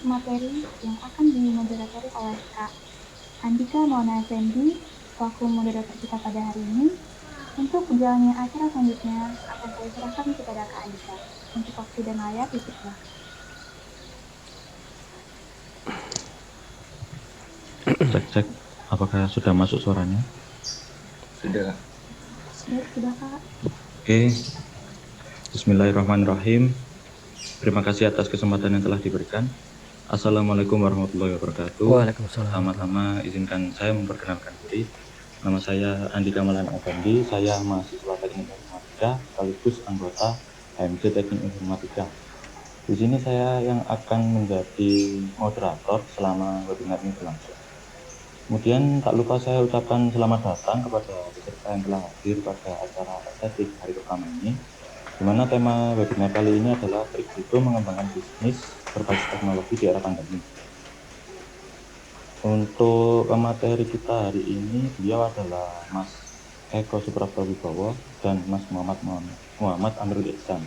materi yang akan dimoderatori oleh Kak Andika Maulana Effendi selaku moderator kita pada hari ini. Untuk jalannya acara selanjutnya akan saya serahkan kepada Kak Andika. Untuk waktu dan layar dipersilakan. Cek, apakah sudah masuk suaranya? Sudah. Sudah Kak. Oke, Bismillahirrahmanirrahim. Terima kasih atas kesempatan yang telah diberikan. Assalamualaikum warahmatullahi wabarakatuh. Waalaikumsalam. Pertama-tama izinkan saya memperkenalkan diri. Nama saya Andika Maulana Effendi. Saya mahasiswa Teknik Informatika sekaligus anggota HMJ Teknik Informatika. Di sini saya yang akan menjadi moderator selama webinar ini berlangsung. Kemudian tak lupa saya ucapkan selamat datang kepada peserta yang telah hadir pada acara estetik hari pertama ini, di mana tema webinar kali ini adalah trik jitu mengembangkan bisnis berbasis teknologi di era pandemi. Untuk materi kita hari ini, beliau adalah Mas Eko Suprapto Wibowo dan Mas Muhammad Amrul Ihsan.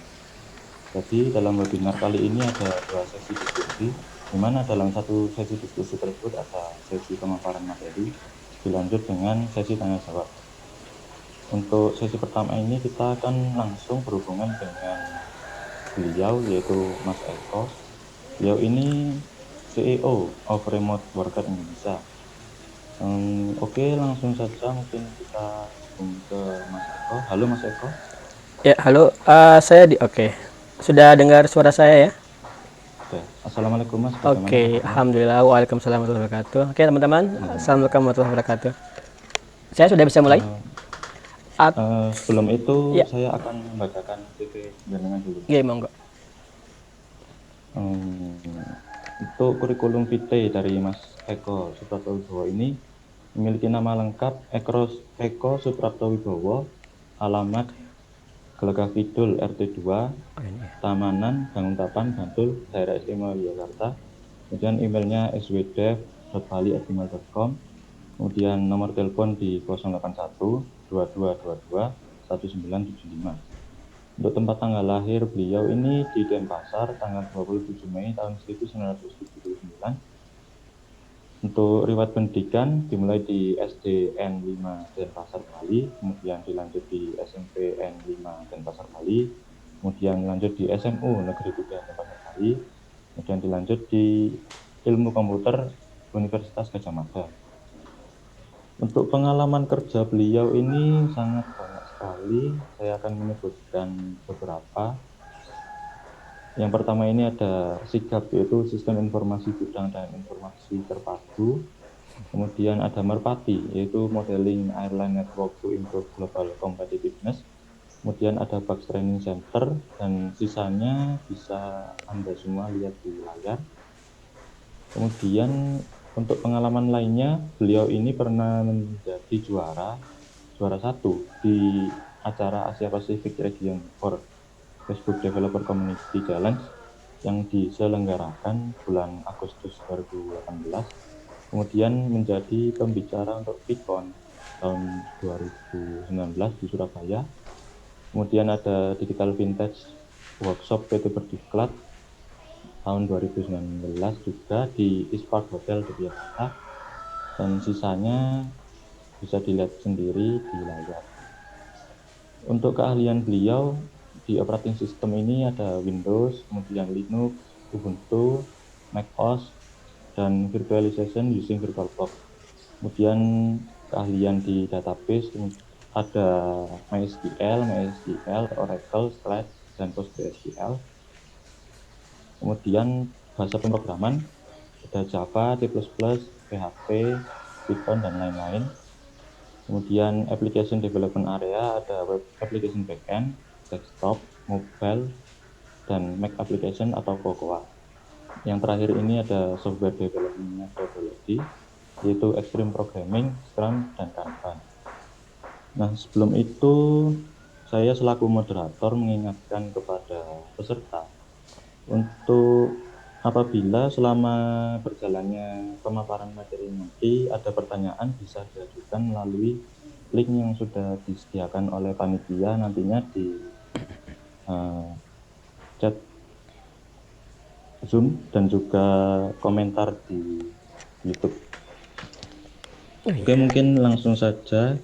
Jadi dalam webinar kali ini ada dua sesi diskusi, di mana dalam satu sesi diskusi tersebut ada sesi pemaparan materi, dilanjut dengan sesi tanya jawab. Untuk sesi pertama ini kita akan langsung berhubungan dengan beliau, yaitu Mas Eko. Beliau ini CEO of Remote Worker Indonesia. Oke, langsung saja mungkin kita ke Mas Eko. Halo Mas Eko. Ya, halo. Oke. Sudah dengar suara saya ya? Oke. Assalamualaikum Mas. Oke, alhamdulillah. Waalaikumsalam warahmatullahi wabarakatuh. Oke, teman-teman. Assalamualaikum warahmatullahi wabarakatuh. Saya sudah bisa mulai? Sebelum itu Ya. saya akan membacakan CV jenengan dulu. Oke, monggo. Untuk kurikulum vitae dari Mas Eko Suprapto Wibowo ini memiliki nama lengkap Eko Suprapto Wibowo, alamat Gelegah Kidul RT 2, Tamanan, Banguntapan, Bantul, Daerah Istimewa Yogyakarta. Kemudian emailnya swdev.bali@gmail.com. Kemudian nomor telepon di 081 2222 1975. Untuk tempat tanggal lahir beliau ini di Denpasar tanggal 27 Mei tahun 1979. Untuk riwayat pendidikan dimulai di SDN 5 Denpasar Bali, kemudian dilanjut di SMP N5 Denpasar Bali, kemudian lanjut di SMU Negeri 3 Denpasar Bali, kemudian dilanjut di Ilmu Komputer Universitas Gadjah Mada. Untuk pengalaman kerja beliau ini sangat banyak sekali, saya akan menyebutkan beberapa. Yang pertama ini ada SIGAP, yaitu Sistem Informasi Gudang dan Informasi Terpadu. Kemudian ada Merpati, yaitu Modeling Airline Network to Improve Global Competitiveness. Kemudian ada Bugs Training Center, dan sisanya bisa Anda semua lihat di layar. Kemudian untuk pengalaman lainnya, beliau ini pernah menjadi juara 1 di acara Asia Pacific Region for Facebook Developer Community Challenge yang diselenggarakan bulan Agustus 2018. Kemudian menjadi pembicara untuk VCon tahun 2019 di Surabaya. Kemudian ada Digital Vintage Workshop PT Berdiklat tahun 2019 juga di Ispark Hotel Yogyakarta, dan sisanya bisa dilihat sendiri di layar. Untuk keahlian beliau di operating system ini ada Windows, kemudian Linux, Ubuntu, macOS, dan virtualization using VirtualBox. Kemudian keahlian di database ada MySQL, Oracle, Slack, dan PostgreSQL. Kemudian bahasa pemrograman ada Java, C++, PHP, Python, dan lain-lain. Kemudian application development area ada web application backend, desktop, mobile, dan Mac application atau Cocoa. Yang terakhir ini ada software development methodology, yaitu extreme programming, Scrum, dan Kanban. Nah, sebelum itu saya selaku moderator mengingatkan kepada peserta untuk apabila selama berjalannya pemaparan materi nanti ada pertanyaan bisa diajukan melalui link yang sudah disediakan oleh panitia nantinya di chat Zoom dan juga komentar di YouTube. Oke, mungkin langsung saja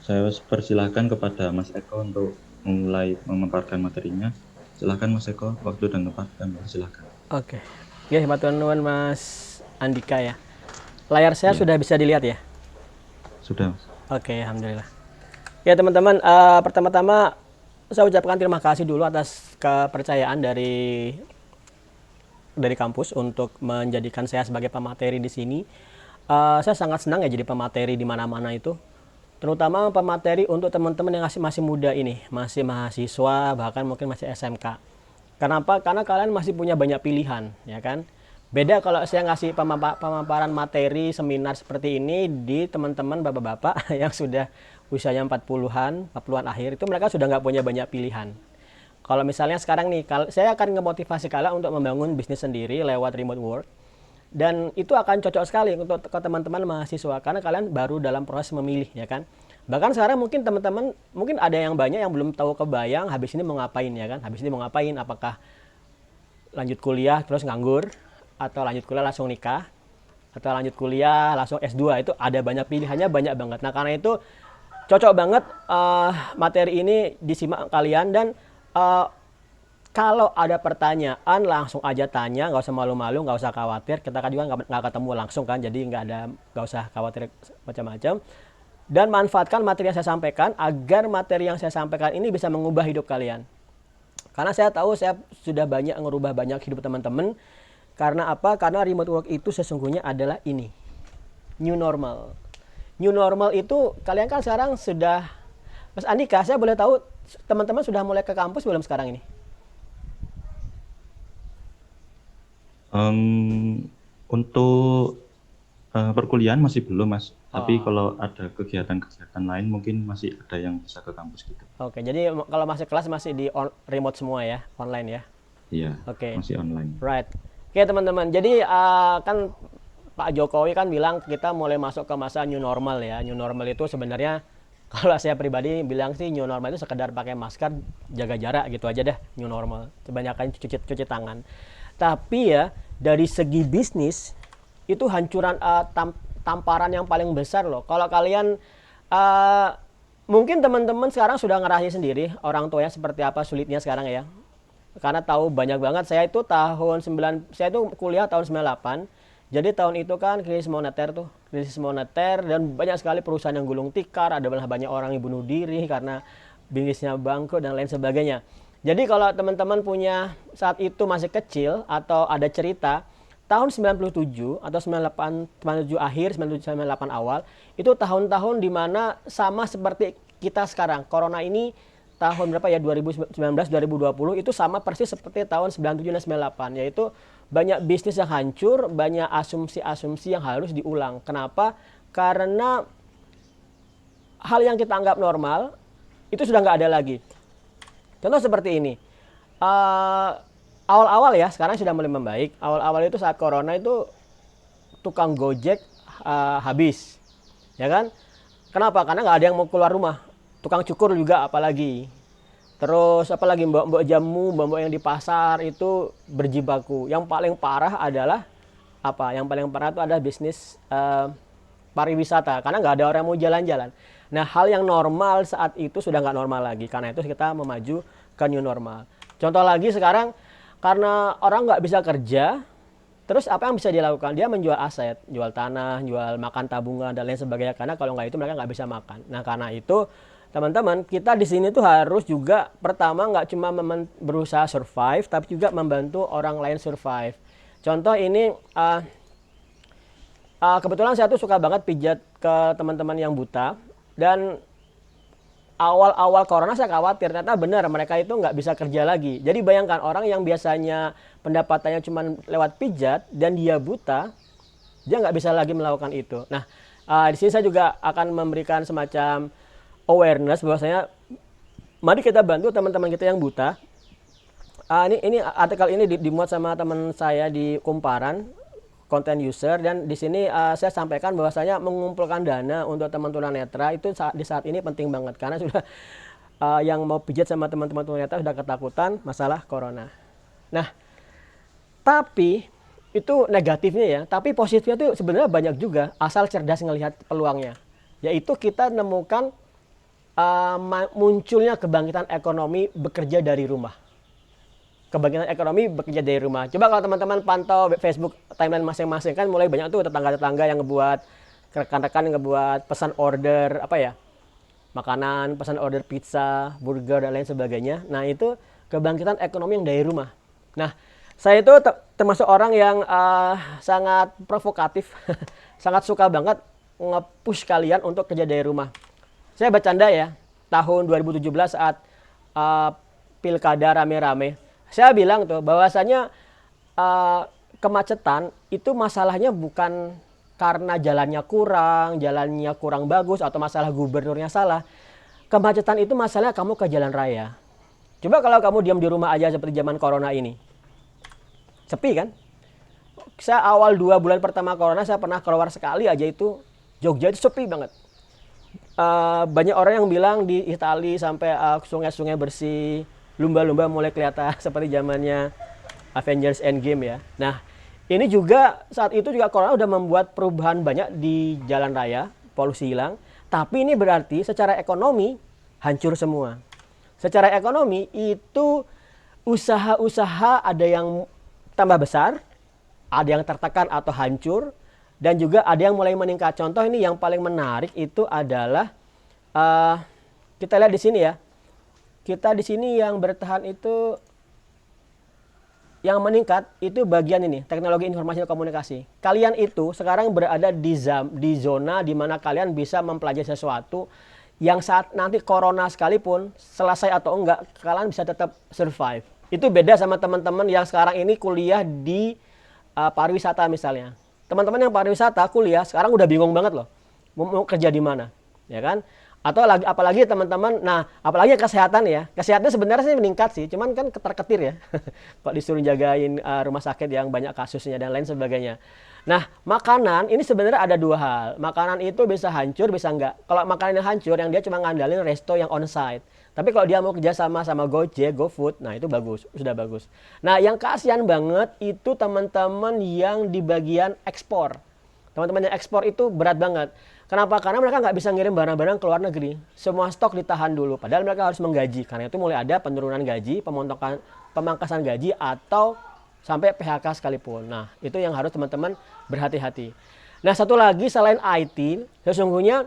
saya persilahkan kepada Mas Eko untuk memulai memaparkan materinya. Silahkan Mas Eko, waktu dan tempat kami persilahkan. Oke. Oke, teman-teman, Mas Andika ya. Layar saya Iya. sudah bisa dilihat ya? Sudah, Mas. Oke, alhamdulillah. Ya teman-teman, pertama-tama saya ucapkan terima kasih dulu atas kepercayaan dari kampus untuk menjadikan saya sebagai pemateri di sini. Saya sangat senang ya jadi pemateri di mana-mana itu. Terutama pemateri untuk teman-teman yang masih muda ini, masih mahasiswa, bahkan mungkin masih SMK. Kenapa? Karena kalian masih punya banyak pilihan, ya kan? Beda kalau saya ngasih pemaparan materi seminar seperti ini di teman-teman bapak-bapak yang sudah usianya 40-an akhir, itu mereka sudah nggak punya banyak pilihan. Kalau misalnya sekarang nih, saya akan ngemotivasi kalian untuk membangun bisnis sendiri lewat remote work. Dan itu akan cocok sekali untuk ke teman-teman mahasiswa karena kalian baru dalam proses memilih, ya kan. Bahkan sekarang mungkin teman-teman mungkin ada yang banyak yang belum tahu kebayang habis ini mau ngapain, ya kan. Habis ini mau ngapain, apakah lanjut kuliah terus nganggur, atau lanjut kuliah langsung nikah, atau lanjut kuliah langsung S2. Itu ada banyak pilihannya, banyak banget. Nah karena itu cocok banget materi ini disimak kalian. Dan kalau ada pertanyaan langsung aja tanya, nggak usah malu-malu, nggak usah khawatir. Kita kan juga nggak ketemu langsung kan, jadi nggak usah khawatir macam-macam. Dan manfaatkan materi yang saya sampaikan agar materi yang saya sampaikan ini bisa mengubah hidup kalian. Karena saya tahu saya sudah banyak ngerubah banyak hidup teman-teman. Karena apa? Karena remote work itu sesungguhnya adalah ini, new normal. New normal itu kalian kan sekarang sudah, Mas Andika, saya boleh tahu teman-teman sudah mulai ke kampus belum sekarang ini? Untuk perkuliahan masih belum, Mas. Tapi kalau ada kegiatan-kegiatan lain mungkin masih ada yang bisa ke kampus gitu. Oke, jadi kalau masih kelas masih di remote semua ya, online ya? Iya, Oke. masih online. Right. Oke teman-teman, jadi kan Pak Jokowi kan bilang kita mulai masuk ke masa new normal ya. New normal itu sebenarnya kalau saya pribadi bilang sih new normal itu sekedar pakai masker, jaga jarak gitu aja deh, new normal. Kebanyakan cuci tangan. Tapi ya dari segi bisnis itu hancuran tamparan yang paling besar loh. Kalau kalian mungkin teman-teman sekarang sudah ngerasain sendiri orang tuanya seperti apa sulitnya sekarang ya. Karena tahu banyak banget, saya itu saya itu kuliah tahun 98. Jadi tahun itu kan krisis moneter dan banyak sekali perusahaan yang gulung tikar, ada banyak orang yang bunuh diri karena bisnisnya bangkrut dan lain sebagainya. Jadi kalau teman-teman punya saat itu masih kecil atau ada cerita tahun 97 atau 97 akhir, 98 awal, itu tahun-tahun dimana sama seperti kita sekarang. Corona ini tahun berapa ya, 2019, 2020 itu sama persis seperti tahun 97 dan 98, yaitu banyak bisnis yang hancur, banyak asumsi-asumsi yang harus diulang. Kenapa? Karena hal yang kita anggap normal itu sudah nggak ada lagi. Contoh seperti ini, awal-awal ya, sekarang sudah mulai membaik. Awal-awal itu saat corona itu tukang gojek habis, ya kan? Kenapa? Karena nggak ada yang mau keluar rumah. Tukang cukur juga apalagi. Terus apalagi mbak-mbak jamu, mbak-mbak yang di pasar itu berjibaku. Yang paling parah adalah apa? Yang paling parah itu adalah bisnis pariwisata. Karena nggak ada orang yang mau jalan-jalan. Nah hal yang normal saat itu sudah nggak normal lagi. Karena itu kita memaju ke new normal. Contoh lagi sekarang karena orang nggak bisa kerja. Terus apa yang bisa dilakukan? Dia menjual aset, jual tanah, jual makan tabungan dan lain sebagainya. Karena kalau nggak itu mereka nggak bisa makan. Nah karena itu teman-teman kita di sini tuh harus juga pertama nggak cuma berusaha survive, tapi juga membantu orang lain survive. Contoh ini kebetulan saya tuh suka banget pijat ke teman-teman yang buta. Dan awal-awal corona saya khawatir, ternyata benar mereka itu nggak bisa kerja lagi. Jadi bayangkan orang yang biasanya pendapatannya cuma lewat pijat dan dia buta, dia nggak bisa lagi melakukan itu. Nah di sini saya juga akan memberikan semacam awareness bahwasanya mari kita bantu teman-teman kita yang buta. Ini artikel ini dimuat sama teman saya di Kumparan, content user, dan di sini saya sampaikan bahwasanya mengumpulkan dana untuk teman tunanetra itu di saat ini penting banget karena sudah yang mau pijat sama teman-teman tunanetra sudah ketakutan masalah corona. Nah Tapi itu negatifnya ya, tapi positifnya itu sebenarnya banyak juga asal cerdas ngelihat peluangnya. Yaitu kita nemukan munculnya kebangkitan ekonomi bekerja dari rumah. Kebangkitan ekonomi bekerja dari rumah. Coba kalau teman-teman pantau Facebook timeline masing-masing kan mulai banyak tuh tetangga-tetangga yang ngebuat, rekan-rekan yang ngebuat pesan order apa ya, makanan, pesan order pizza, burger dan lain sebagainya. Nah itu kebangkitan ekonomi yang dari rumah. Nah saya itu termasuk orang yang sangat provokatif, sangat suka banget nge-push kalian untuk kerja dari rumah. Saya bercanda ya, tahun 2017 saat pilkada rame-rame, saya bilang tuh bahwasanya kemacetan itu masalahnya bukan karena jalannya kurang bagus atau masalah gubernurnya salah. Kemacetan itu masalahnya kamu ke jalan raya. Coba kalau kamu diam di rumah aja seperti zaman corona ini. Sepi kan? Saya awal 2 bulan pertama corona saya pernah keluar sekali aja itu Jogja itu sepi banget. Banyak orang yang bilang di Italia sampai sungai-sungai bersih, lumba-lumba mulai kelihatan seperti zamannya Avengers Endgame ya. Nah, ini juga saat itu juga corona udah membuat perubahan banyak di jalan raya, polusi hilang. Tapi ini berarti secara ekonomi hancur semua. Secara ekonomi itu usaha-usaha ada yang tambah besar, ada yang tertekan atau hancur, dan juga ada yang mulai meningkat. Contoh ini yang paling menarik itu adalah kita lihat di sini ya. Kita di sini yang bertahan itu, yang meningkat itu bagian ini, teknologi informasi dan komunikasi. Kalian itu sekarang berada di zona di mana kalian bisa mempelajari sesuatu yang saat nanti corona sekalipun selesai atau enggak, kalian bisa tetap survive. Itu beda sama teman-teman yang sekarang ini kuliah di pariwisata misalnya. Teman-teman yang pariwisata kuliah sekarang udah bingung banget loh, mau kerja di mana, ya kan? Atau apalagi teman-teman, nah apalagi kesehatan ya, kesehatan sebenarnya sih meningkat sih, cuman kan ketar-ketir ya, kok disuruh jagain rumah sakit yang banyak kasusnya dan lain sebagainya. Nah makanan ini sebenarnya ada 2 hal, makanan itu bisa hancur bisa enggak. Kalau makanan yang hancur yang dia cuma ngandalin resto yang onsite, tapi kalau dia mau kerja sama Gojek, GoFood, nah itu bagus, sudah bagus. Nah yang kasihan banget itu teman-teman yang di bagian ekspor. Teman-teman yang ekspor itu berat banget. Kenapa? Karena mereka nggak bisa ngirim barang-barang ke luar negeri. Semua stok ditahan dulu. Padahal mereka harus menggaji. Karena itu mulai ada penurunan gaji, pemangkasan gaji, atau sampai PHK sekalipun. Nah, itu yang harus teman-teman berhati-hati. Nah, satu lagi selain IT, sesungguhnya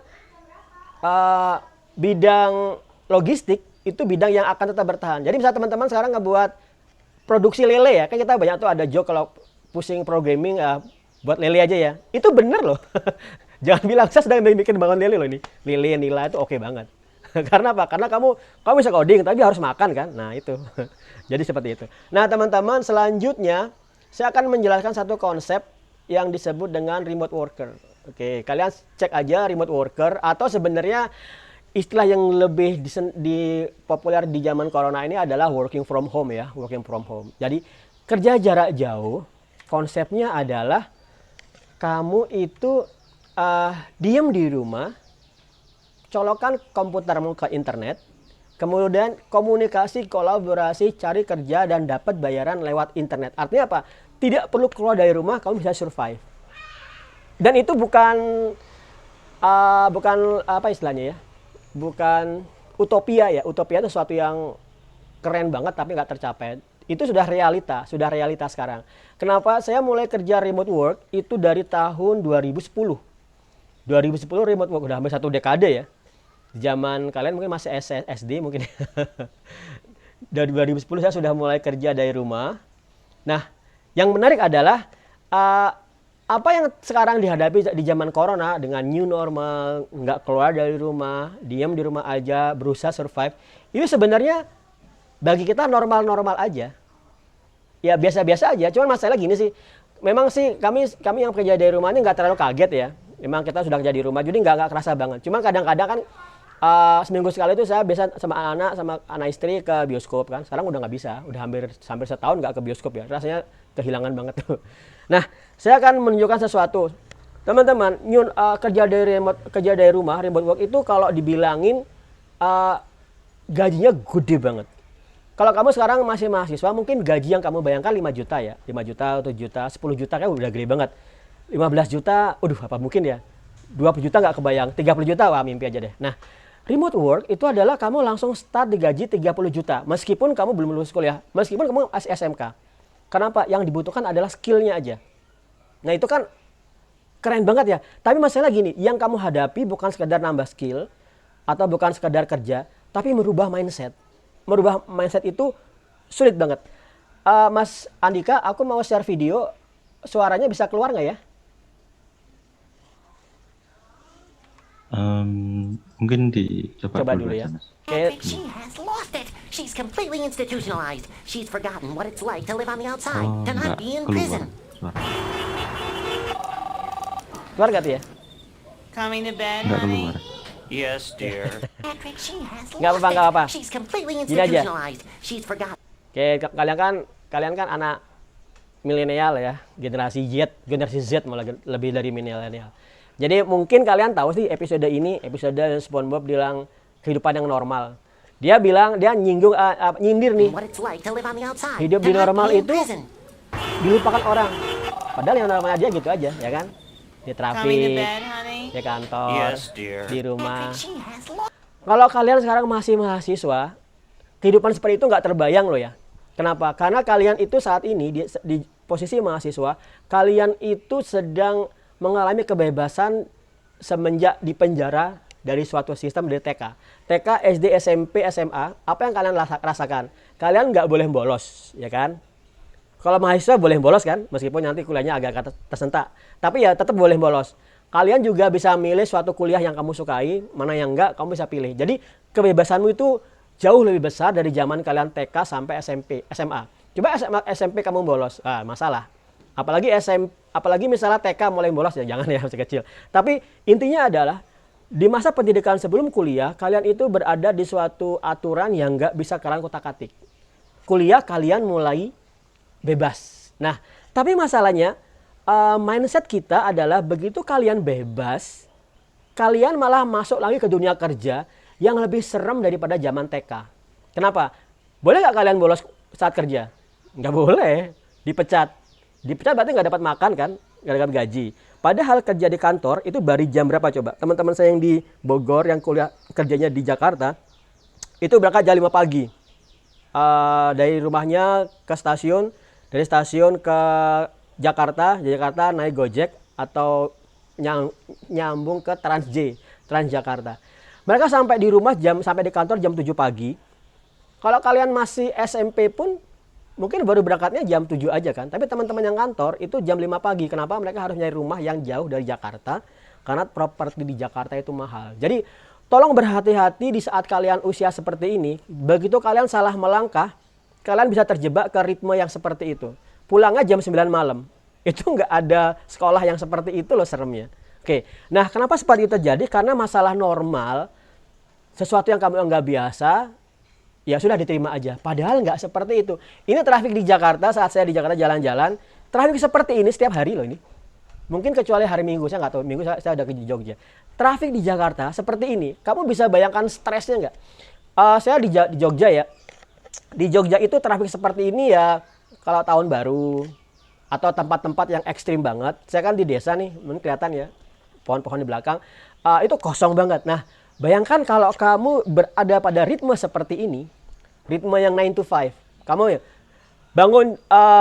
bidang logistik itu bidang yang akan tetap bertahan. Jadi misalnya teman-teman sekarang ngebuat produksi lele ya. Kan kita banyak tuh ada joke kalau pusing programming buat lele aja ya. Itu bener loh. Jangan bilang saya sedang bikin bangun lele loh ini. Lele nila itu oke banget. Karena apa? Karena kamu bisa coding tapi harus makan kan. Nah, itu. Jadi seperti itu. Nah, teman-teman, selanjutnya saya akan menjelaskan satu konsep yang disebut dengan remote worker. Oke, kalian cek aja remote worker, atau sebenarnya istilah yang lebih populer di zaman corona ini adalah working from home ya, working from home. Jadi kerja jarak jauh, konsepnya adalah kamu itu diem di rumah, colokan komputermu ke internet, kemudian komunikasi, kolaborasi, cari kerja dan dapat bayaran lewat internet. Artinya apa? Tidak perlu keluar dari rumah, kamu bisa survive. Dan itu bukan apa istilahnya ya? Bukan utopia ya. Utopia itu sesuatu yang keren banget tapi nggak tercapai. Itu sudah realita sekarang. Kenapa saya mulai kerja remote work itu dari tahun 2010. 2010 remote work udah hampir 1 dekade ya. Zaman kalian mungkin masih SD mungkin. Dari 2010 saya sudah mulai kerja dari rumah. Nah, yang menarik adalah apa yang sekarang dihadapi di zaman corona dengan new normal, nggak keluar dari rumah, diam di rumah aja, berusaha survive. Itu sebenarnya bagi kita normal-normal aja. Ya biasa-biasa aja. Cuman masalah gini sih. Memang sih kami yang kerja dari rumah ini nggak terlalu kaget ya. Memang kita sudah kerja di rumah, jadi nggak kerasa banget. Cuman kadang-kadang kan seminggu sekali itu saya biasa sama anak istri ke bioskop kan. Sekarang udah nggak bisa, udah hampir setahun nggak ke bioskop ya. Rasanya kehilangan banget tuh. Nah, saya akan menunjukkan sesuatu. Teman-teman, kerja dari rumah, remote work itu kalau dibilangin gajinya gede banget. Kalau kamu sekarang masih mahasiswa, mungkin gaji yang kamu bayangkan 5 juta ya. 5 juta, 7 juta, 10 juta kan udah gede banget. 15 juta, aduh apa mungkin ya. 20 juta nggak kebayang, 30 juta, wah mimpi aja deh. Nah, remote work itu adalah kamu langsung start digaji 30 juta. Meskipun kamu belum lulus kuliah, meskipun kamu masih SMK. Kenapa? Yang dibutuhkan adalah skillnya aja. Nah itu kan keren banget ya. Tapi masalah gini, yang kamu hadapi bukan sekedar nambah skill, atau bukan sekedar kerja, tapi merubah mindset. Merubah mindset itu sulit banget. Mas Andika, aku mau share video, suaranya bisa keluar nggak ya? Mungkin dicoba Coba dulu dulu aja, ya. Mas. Oke, She has lost it. She's completely institutionalized. She's forgotten what it's like to live on the outside, Oh, to not nggak be in keluar prison. suara. keluar nggak tuh ya? Coming to bed, Nggak honey? keluar. Yes, dear. Patrick, she has Nggak lost apa-apa, nggak apa-apa. it. She's completely Gini aja. institutionalized. She's forgotten. Oke, kalian kan anak milenial ya, generasi Z malah lebih dari milenial. Jadi mungkin kalian tahu sih episode ini, episode SpongeBob bilang kehidupan yang normal. Dia bilang, dia nyindir nih, What it's like to live on the outside, hidup to di not normal be in itu prison. dilupakan orang. Padahal yang normal aja gitu aja, ya kan? Di Coming to trafik, bed, honey? di kantor, Yes, dear. di rumah. Patrick, she has lost. Kalau kalian sekarang masih mahasiswa, kehidupan seperti itu nggak terbayang loh ya. Kenapa? Karena kalian itu saat ini di posisi mahasiswa, kalian itu sedang mengalami kebebasan semenjak di penjara dari suatu sistem dari TK. TK, SD, SMP, SMA, apa yang kalian rasakan? Kalian nggak boleh bolos, ya kan? Kalau mahasiswa boleh bolos kan, meskipun nanti kuliahnya agak tersentak. Tapi ya tetap boleh bolos. Kalian juga bisa milih suatu kuliah yang kamu sukai, mana yang enggak, kamu bisa pilih. Jadi kebebasanmu itu jauh lebih besar dari zaman kalian TK sampai SMP, SMA. Coba SMA, SMP kamu bolos, masalah. Apalagi misalnya TK mulai bolos, ya jangan ya masih kecil. Tapi intinya adalah di masa pendidikan sebelum kuliah, kalian itu berada di suatu aturan yang nggak bisa kalian kotak-katik. Kuliah kalian mulai bebas. Nah, tapi masalahnya mindset kita adalah begitu kalian bebas, kalian malah masuk lagi ke dunia kerja yang lebih serem daripada zaman TK. Kenapa? Boleh nggak kalian bolos saat kerja? Nggak boleh. Dipecat. Dipecat berarti nggak dapat makan kan? Nggak dapat gaji. Padahal kerja di kantor itu dari jam berapa coba? Teman-teman saya yang di Bogor, yang kuliah kerjanya di Jakarta, itu berangkat jam 5 pagi. Dari rumahnya ke stasiun, dari stasiun ke Jakarta, dari Jakarta naik Gojek atau nyambung ke Transjakarta. Mereka sampai di rumah sampai di kantor jam 7 pagi. Kalau kalian masih SMP pun mungkin baru berangkatnya jam 7 aja kan. Tapi teman-teman yang kantor itu jam 5 pagi. Kenapa? Mereka harus nyari rumah yang jauh dari Jakarta. Karena properti di Jakarta itu mahal. Jadi tolong berhati-hati di saat kalian usia seperti ini. Begitu kalian salah melangkah, kalian bisa terjebak ke ritme yang seperti itu. Pulangnya jam 9 malam. Itu nggak ada sekolah yang seperti itu loh seremnya. Oke, nah kenapa seperti itu terjadi? Karena masalah normal, sesuatu yang kamu nggak biasa, ya sudah diterima aja. Padahal nggak seperti itu. Ini trafik di Jakarta, saat saya di Jakarta jalan-jalan, trafik seperti ini setiap hari loh ini. Mungkin kecuali hari Minggu, saya nggak tahu. Minggu saya udah ke Jogja. Trafik di Jakarta seperti ini. Kamu bisa bayangkan stresnya nggak? Saya di Jogja ya. Di Jogja itu trafik seperti ini ya kalau tahun baru atau tempat-tempat yang ekstrim banget. Saya kan di desa nih, mungkin kelihatan ya. Pohon-pohon di belakang. Itu kosong banget. Nah, bayangkan kalau kamu berada pada ritme seperti ini, ritme yang 9 to 5. Kamu ya bangun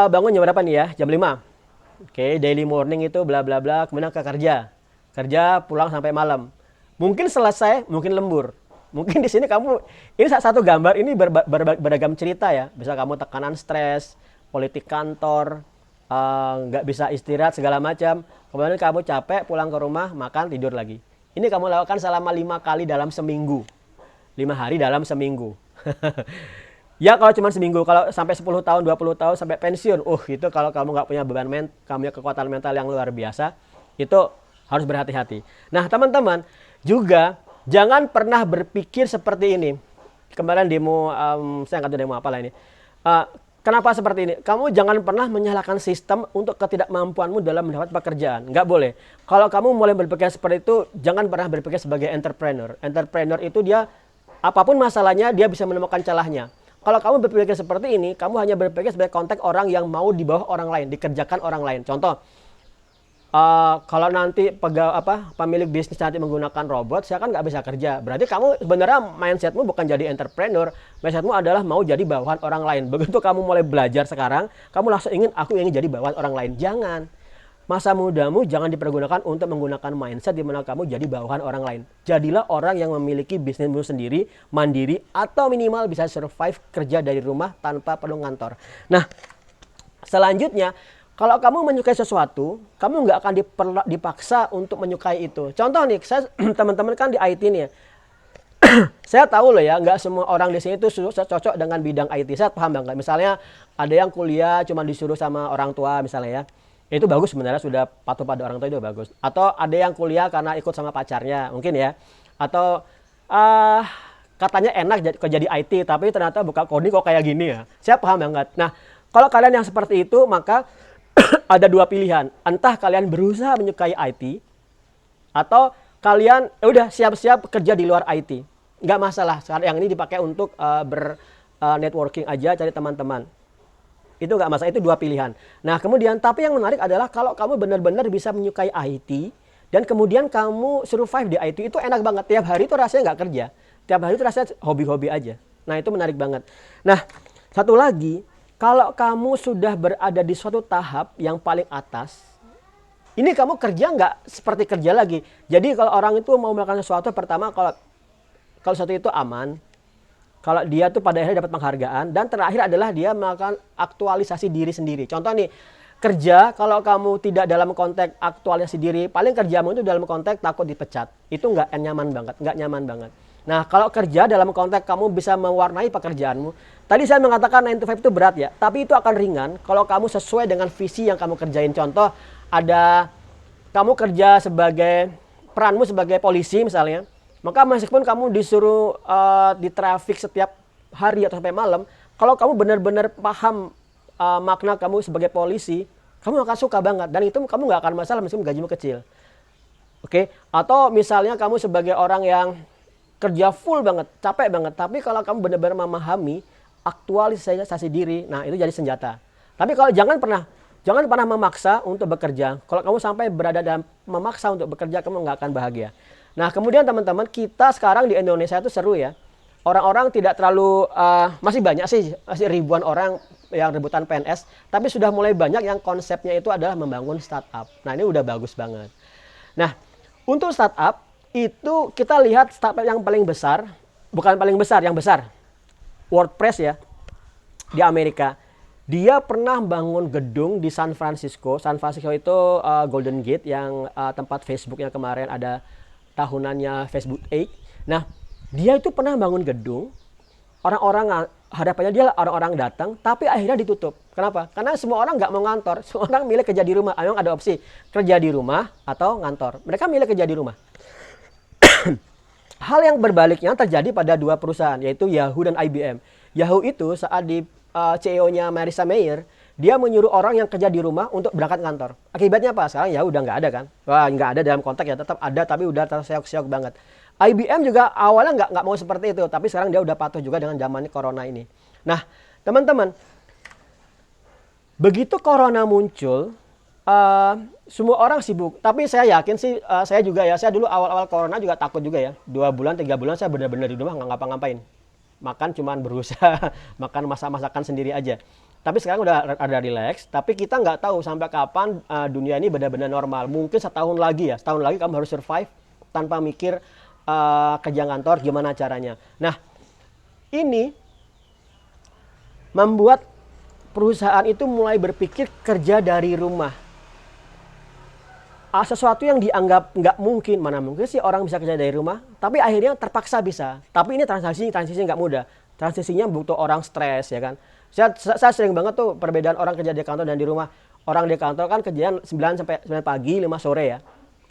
jam berapa nih ya? Jam 5. Oke, daily morning itu bla bla bla, kemudian ke kerja. Kerja pulang sampai malam. Mungkin selesai, mungkin lembur. Mungkin di sini kamu, ini satu gambar ini beragam cerita ya. Bisa kamu tekanan stres, politik kantor, nggak bisa istirahat segala macam. Kemudian kamu capek pulang ke rumah, makan, tidur lagi. Ini kamu lakukan selama 5 kali dalam seminggu. 5 hari dalam seminggu. Ya kalau cuma seminggu, kalau sampai 10 tahun, 20 tahun, sampai pensiun. Itu kalau kamu nggak punya beban kamu punya kekuatan mental yang luar biasa, itu harus berhati-hati. Nah teman-teman, juga jangan pernah berpikir seperti ini. Kemarin demo, saya nggak tahu demo apa lah ini. Kenapa seperti ini? Kamu jangan pernah menyalahkan sistem untuk ketidakmampuanmu dalam mendapat pekerjaan. Nggak boleh. Kalau kamu mulai berpikir seperti itu, jangan pernah berpikir sebagai entrepreneur. Entrepreneur itu dia, apapun masalahnya, dia bisa menemukan celahnya. kalau kamu berpikir seperti ini, kamu hanya berpikir sebagai konteks orang yang mau di bawah orang lain, dikerjakan orang lain. Contoh, kalau nanti pemilik bisnis nanti menggunakan robot, saya kan nggak bisa kerja. Berarti kamu sebenarnya mindsetmu bukan jadi entrepreneur, mindsetmu adalah mau jadi bawahan orang lain. Begitu kamu mulai belajar sekarang, kamu langsung aku ingin jadi bawahan orang lain. Jangan. Masa mudamu jangan dipergunakan untuk menggunakan mindset di mana kamu jadi bawahan orang lain. Jadilah orang yang memiliki bisnismu sendiri, mandiri, atau minimal bisa survive kerja dari rumah tanpa perlu ngantor. Nah, selanjutnya, kalau kamu menyukai sesuatu, kamu nggak akan dipaksa untuk menyukai itu. Contoh nih, saya teman-teman kan di IT nih ya. Saya tahu loh ya, nggak semua orang di sini tuh cocok dengan bidang IT. Saya paham banget. Misalnya ada yang kuliah cuma disuruh sama orang tua misalnya ya. Itu bagus sebenarnya, sudah patuh pada orang tua itu bagus. Atau ada yang kuliah karena ikut sama pacarnya mungkin ya. Atau katanya enak jadi IT tapi ternyata buka coding kok kayak gini ya. Saya paham banget. Nah, kalau kalian yang seperti itu maka ada dua pilihan. Entah kalian berusaha menyukai IT atau kalian udah siap-siap kerja di luar IT. Nggak masalah. Yang ini dipakai untuk networking aja, cari teman-teman. Itu nggak masalah, itu dua pilihan. Nah kemudian, tapi yang menarik adalah kalau kamu benar-benar bisa menyukai IT dan kemudian kamu survive di IT, itu enak banget. Tiap hari itu rasanya nggak kerja. Tiap hari itu rasanya hobi-hobi aja. Nah itu menarik banget. Nah satu lagi, kalau kamu sudah berada di suatu tahap yang paling atas, ini kamu kerja nggak seperti kerja lagi. Jadi kalau orang itu mau melakukan sesuatu, pertama kalau sesuatu itu aman, kalau dia tuh pada akhirnya dapat penghargaan, dan terakhir adalah dia melakukan aktualisasi diri sendiri. Contoh nih, kerja kalau kamu tidak dalam konteks aktualisasi diri, paling kerjamu itu dalam konteks takut dipecat. Itu nggak nyaman banget. Nah, kalau kerja dalam konteks kamu bisa mewarnai pekerjaanmu. Tadi saya mengatakan 9 to 5 itu berat ya, tapi itu akan ringan kalau kamu sesuai dengan visi yang kamu kerjain. Contoh, ada kamu kerja sebagai peranmu sebagai polisi misalnya. Maka meskipun kamu disuruh di traffic setiap hari atau sampai malam, kalau kamu benar-benar paham makna kamu sebagai polisi, kamu akan suka banget. Dan itu kamu nggak akan masalah meskipun gajimu kecil. Oke? Atau misalnya kamu sebagai orang yang kerja full banget, capek banget. Tapi kalau kamu benar-benar memahami aktualisasi diri, nah itu jadi senjata. Tapi kalau jangan pernah memaksa untuk bekerja. Kalau kamu sampai berada dalam memaksa untuk bekerja, kamu nggak akan bahagia. Nah kemudian teman-teman, kita sekarang di Indonesia itu seru ya. Orang-orang tidak terlalu, masih banyak sih, masih ribuan orang yang rebutan PNS. Tapi sudah mulai banyak yang konsepnya itu adalah membangun startup. Nah ini udah bagus banget. Nah untuk startup, itu kita lihat startup yang paling besar, bukan paling besar, yang besar. WordPress ya, di Amerika. Dia pernah bangun gedung di San Francisco. San Francisco itu Golden Gate yang tempat Facebook yang kemarin ada tahunannya Facebook 8. Nah, dia itu pernah bangun gedung, orang-orang harapannya dia orang-orang datang, tapi akhirnya ditutup. Kenapa? Karena semua orang nggak mau ngantor, semua orang milih kerja di rumah. Memang ada opsi kerja di rumah atau ngantor. Mereka milih kerja di rumah. Hal yang berbaliknya terjadi pada dua perusahaan, yaitu Yahoo dan IBM. Yahoo itu saat di CEO-nya Marissa Mayer, dia menyuruh orang yang kerja di rumah untuk berangkat kantor. Akibatnya apa? Sekarang ya udah nggak ada kan? Wah, nggak ada dalam konteks ya, tetap ada tapi udah terseok-seok banget. IBM juga awalnya nggak mau seperti itu, tapi sekarang dia udah patuh juga dengan zaman corona ini. Nah, teman-teman, begitu corona muncul, semua orang sibuk. Tapi saya yakin sih, saya juga ya, saya dulu awal-awal corona juga takut juga ya. 2 bulan, 3 bulan saya benar-benar di rumah nggak ngapa-ngapain. Makan cuman berusaha makan masakan sendiri aja. Tapi sekarang udah ada relax, tapi kita nggak tahu sampai kapan dunia ini benar-benar normal. Mungkin setahun lagi kamu harus survive tanpa mikir kerja kantor gimana caranya. Nah, ini membuat perusahaan itu mulai berpikir kerja dari rumah. Sesuatu yang dianggap nggak mungkin, mana mungkin sih orang bisa kerja dari rumah, tapi akhirnya terpaksa bisa. Tapi ini transisi nggak mudah. Transisinya butuh orang stres ya kan. Saya sering banget tuh perbedaan orang kerja di kantor dan di rumah. Orang di kantor kan kerjaan 9 sampai 9 pagi, 5 sore ya.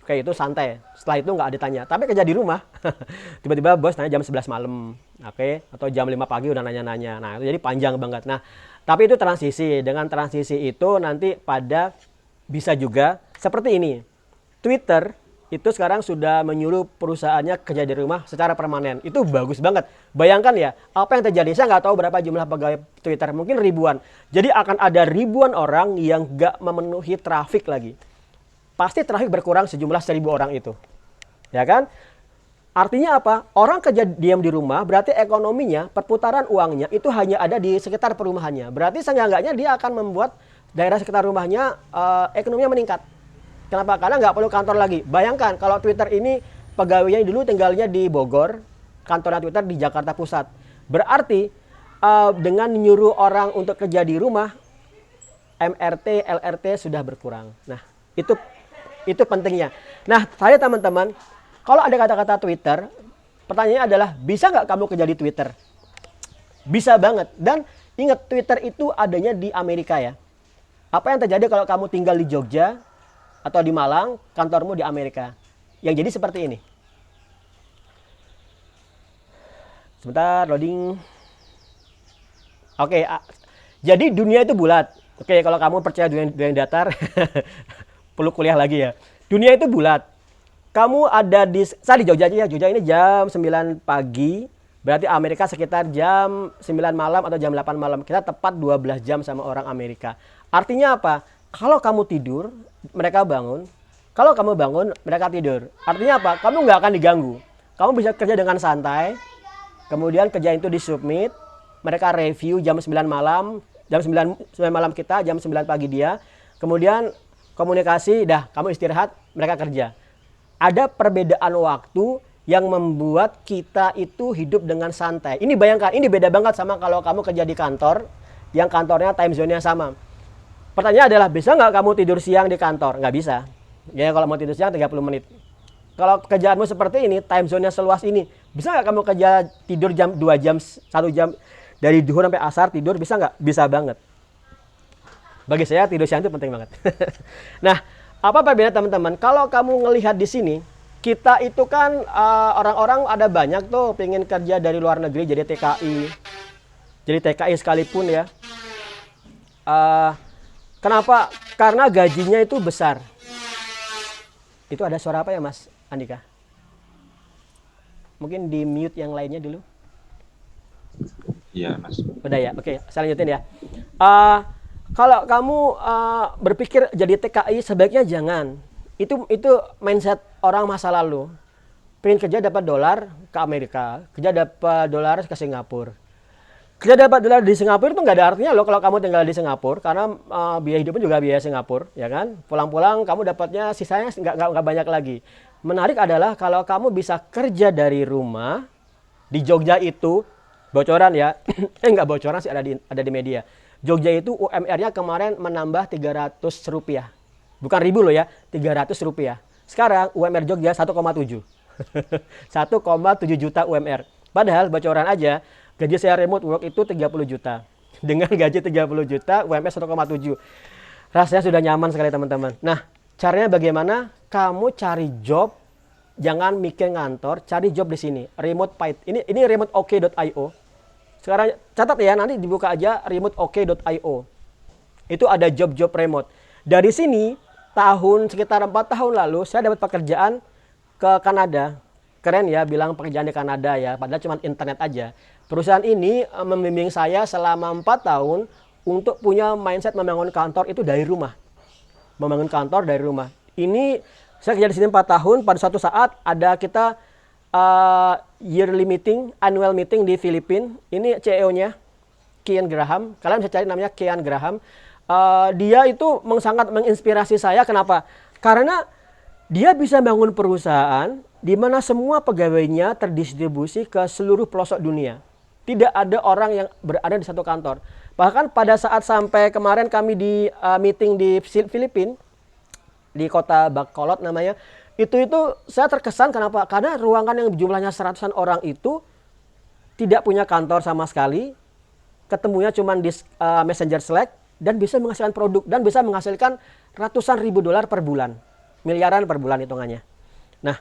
Kayak itu santai. Setelah itu nggak ada tanya. Tapi kerja di rumah, tiba-tiba bos nanya jam 11 malam. Oke, atau jam 5 pagi udah nanya-nanya. Nah, itu jadi panjang banget. Nah, tapi itu transisi. Dengan transisi itu nanti pada bisa juga seperti ini. Twitter itu sekarang sudah menyuruh perusahaannya kerja dari rumah secara permanen. Itu bagus banget. Bayangkan ya, apa yang terjadi. Saya nggak tahu berapa jumlah pegawai Twitter, mungkin ribuan. Jadi akan ada ribuan orang yang nggak memenuhi trafik lagi. Pasti trafik berkurang sejumlah 1.000 orang itu. Ya kan? Artinya apa? Orang kerja diam di rumah, berarti ekonominya, perputaran uangnya itu hanya ada di sekitar perumahannya. Berarti seenggak-enggaknya dia akan membuat daerah sekitar rumahnya ekonominya meningkat. Kenapa? Karena nggak perlu kantor lagi. Bayangkan kalau Twitter ini pegawainya dulu tinggalnya di Bogor, kantornya Twitter di Jakarta Pusat. Berarti dengan nyuruh orang untuk kerja di rumah, MRT, LRT sudah berkurang. Nah, itu pentingnya. Nah, saya teman-teman, kalau ada kata-kata Twitter, pertanyaannya adalah, bisa nggak kamu kerja di Twitter? Bisa banget. Dan ingat, Twitter itu adanya di Amerika ya. Apa yang terjadi kalau kamu tinggal di Jogja atau di Malang, kantormu di Amerika? Yang jadi seperti ini. Sebentar, loading. Oke, jadi dunia itu bulat. Oke, kalau kamu percaya dunia datar, perlu kuliah lagi ya. Dunia itu bulat. Kamu ada saya di Jogja aja ya. Jogja ini jam 9 pagi. Berarti Amerika sekitar jam 9 malam atau jam 8 malam. Kita tepat 12 jam sama orang Amerika. Artinya apa? Kalau kamu tidur, mereka bangun. Kalau kamu bangun, mereka tidur. Artinya apa? Kamu nggak akan diganggu. Kamu bisa kerja dengan santai. Kemudian kerja itu disubmit. Mereka review jam 9 malam. Jam 9 malam kita, jam 9 pagi dia. Kemudian komunikasi, dah kamu istirahat, mereka kerja. Ada perbedaan waktu yang membuat kita itu hidup dengan santai. Ini bayangkan, ini beda banget sama kalau kamu kerja di kantor, yang kantornya time zone-nya sama. Pertanyaan adalah, bisa nggak kamu tidur siang di kantor? Nggak bisa. Ya kalau mau tidur siang 30 menit. Kalau kerjaanmu seperti ini, time zone-nya seluas ini, bisa nggak kamu kerja tidur jam 2 jam, 1 jam, dari duhur sampai asar tidur, bisa nggak? Bisa banget. Bagi saya tidur siang itu penting banget. Nah, apa perbedaan teman-teman? Kalau kamu ngelihat di sini, kita itu kan orang-orang ada banyak tuh pengen kerja dari luar negeri jadi TKI. Jadi TKI sekalipun ya. Kenapa? Karena gajinya itu besar. Itu ada suara apa ya Mas Andika? Mungkin di mute yang lainnya dulu. Iya Mas. Udah ya, oke, saya lanjutin ya. Kalau kamu berpikir jadi TKI, sebaiknya jangan. Itu mindset orang masa lalu. Pengen kerja dapat dolar ke Amerika, kerja dapat dolar ke Singapura. Kerja dapat dolar di Singapura itu nggak ada artinya loh kalau kamu tinggal di Singapura, karena biaya hidupnya juga biaya Singapura, ya kan? Pulang-pulang kamu dapatnya sisanya nggak banyak lagi. Menarik adalah kalau kamu bisa kerja dari rumah di Jogja itu, bocoran ya, nggak bocoran sih, ada di media. Jogja itu UMR-nya kemarin menambah 300 rupiah. Bukan ribu loh ya, 300 rupiah. Sekarang UMR Jogja 1,7. 1,7 juta UMR. Padahal bocoran aja, gaji saya remote work itu 30 juta. Dengan gaji 30 juta, UMR 1,7. Rasanya sudah nyaman sekali teman-teman. Nah, caranya bagaimana? Kamu cari job, jangan mikir ngantor, cari job di sini. Remote Python. Ini remoteok.io. Sekarang catat ya, nanti dibuka aja remoteok.io. Itu ada job-job remote. Dari sini, sekitar 4 tahun lalu, saya dapat pekerjaan ke Kanada. Keren ya, bilang pekerjaan di Kanada ya, padahal cuma internet aja. Perusahaan ini membimbing saya selama 4 tahun untuk punya mindset membangun kantor itu dari rumah. Membangun kantor dari rumah. Ini, saya kerja di sini 4 tahun, pada suatu saat ada kita yearly meeting, annual meeting di Filipina. Ini CEO-nya, Kian Graham. Kalian bisa cari namanya Kian Graham. Dia itu sangat menginspirasi saya. Kenapa? Karena dia bisa bangun perusahaan di mana semua pegawainya terdistribusi ke seluruh pelosok dunia. Tidak ada orang yang berada di satu kantor. Bahkan pada saat sampai kemarin kami di meeting di Filipina, di kota Bacolod namanya, itu saya terkesan. Kenapa? Karena ruangan yang jumlahnya 100-an orang itu tidak punya kantor sama sekali, ketemunya cuma di Messenger Slack, dan bisa menghasilkan produk, dan bisa menghasilkan ratusan ribu dolar per bulan, miliaran per bulan hitungannya. Nah,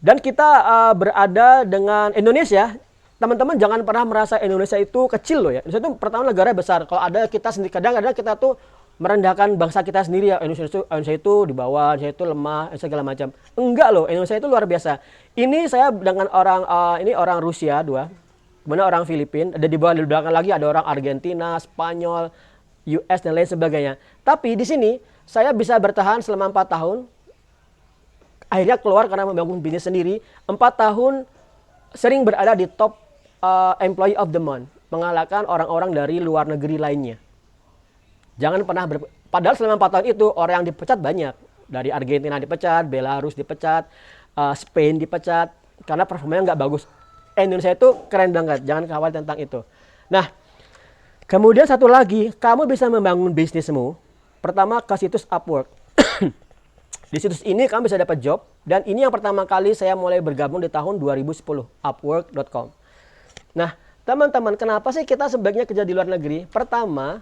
dan kita berada dengan Indonesia. Teman-teman jangan pernah merasa Indonesia itu kecil loh ya. Indonesia itu pertama negara besar. Kalau ada kita sendiri, kadang-kadang kita tuh merendahkan bangsa kita sendiri ya, Indonesia itu di bawah, Indonesia itu lemah, segala macam. Enggak loh, Indonesia itu luar biasa. Ini saya dengan orang ini orang Rusia dua, kemudian orang Filipina, ada di bawah di belakang lagi ada orang Argentina, Spanyol, US dan lain sebagainya. Tapi di sini saya bisa bertahan selama 4 tahun. Akhirnya keluar karena membangun bisnis sendiri. 4 tahun sering berada di top employee of the month, mengalahkan orang-orang dari luar negeri lainnya. Jangan pernah padahal selama 4 tahun itu orang yang dipecat banyak. Dari Argentina dipecat, Belarus dipecat, Spain dipecat karena performanya nggak bagus. Indonesia itu keren banget, jangan khawatir tentang itu. Nah, kemudian satu lagi, kamu bisa membangun bisnismu. Pertama ke situs Upwork. Di situs ini kamu bisa dapat job, dan ini yang pertama kali saya mulai bergabung di tahun 2010, upwork.com. Nah, teman-teman, kenapa sih kita sebaiknya kerja di luar negeri? Pertama,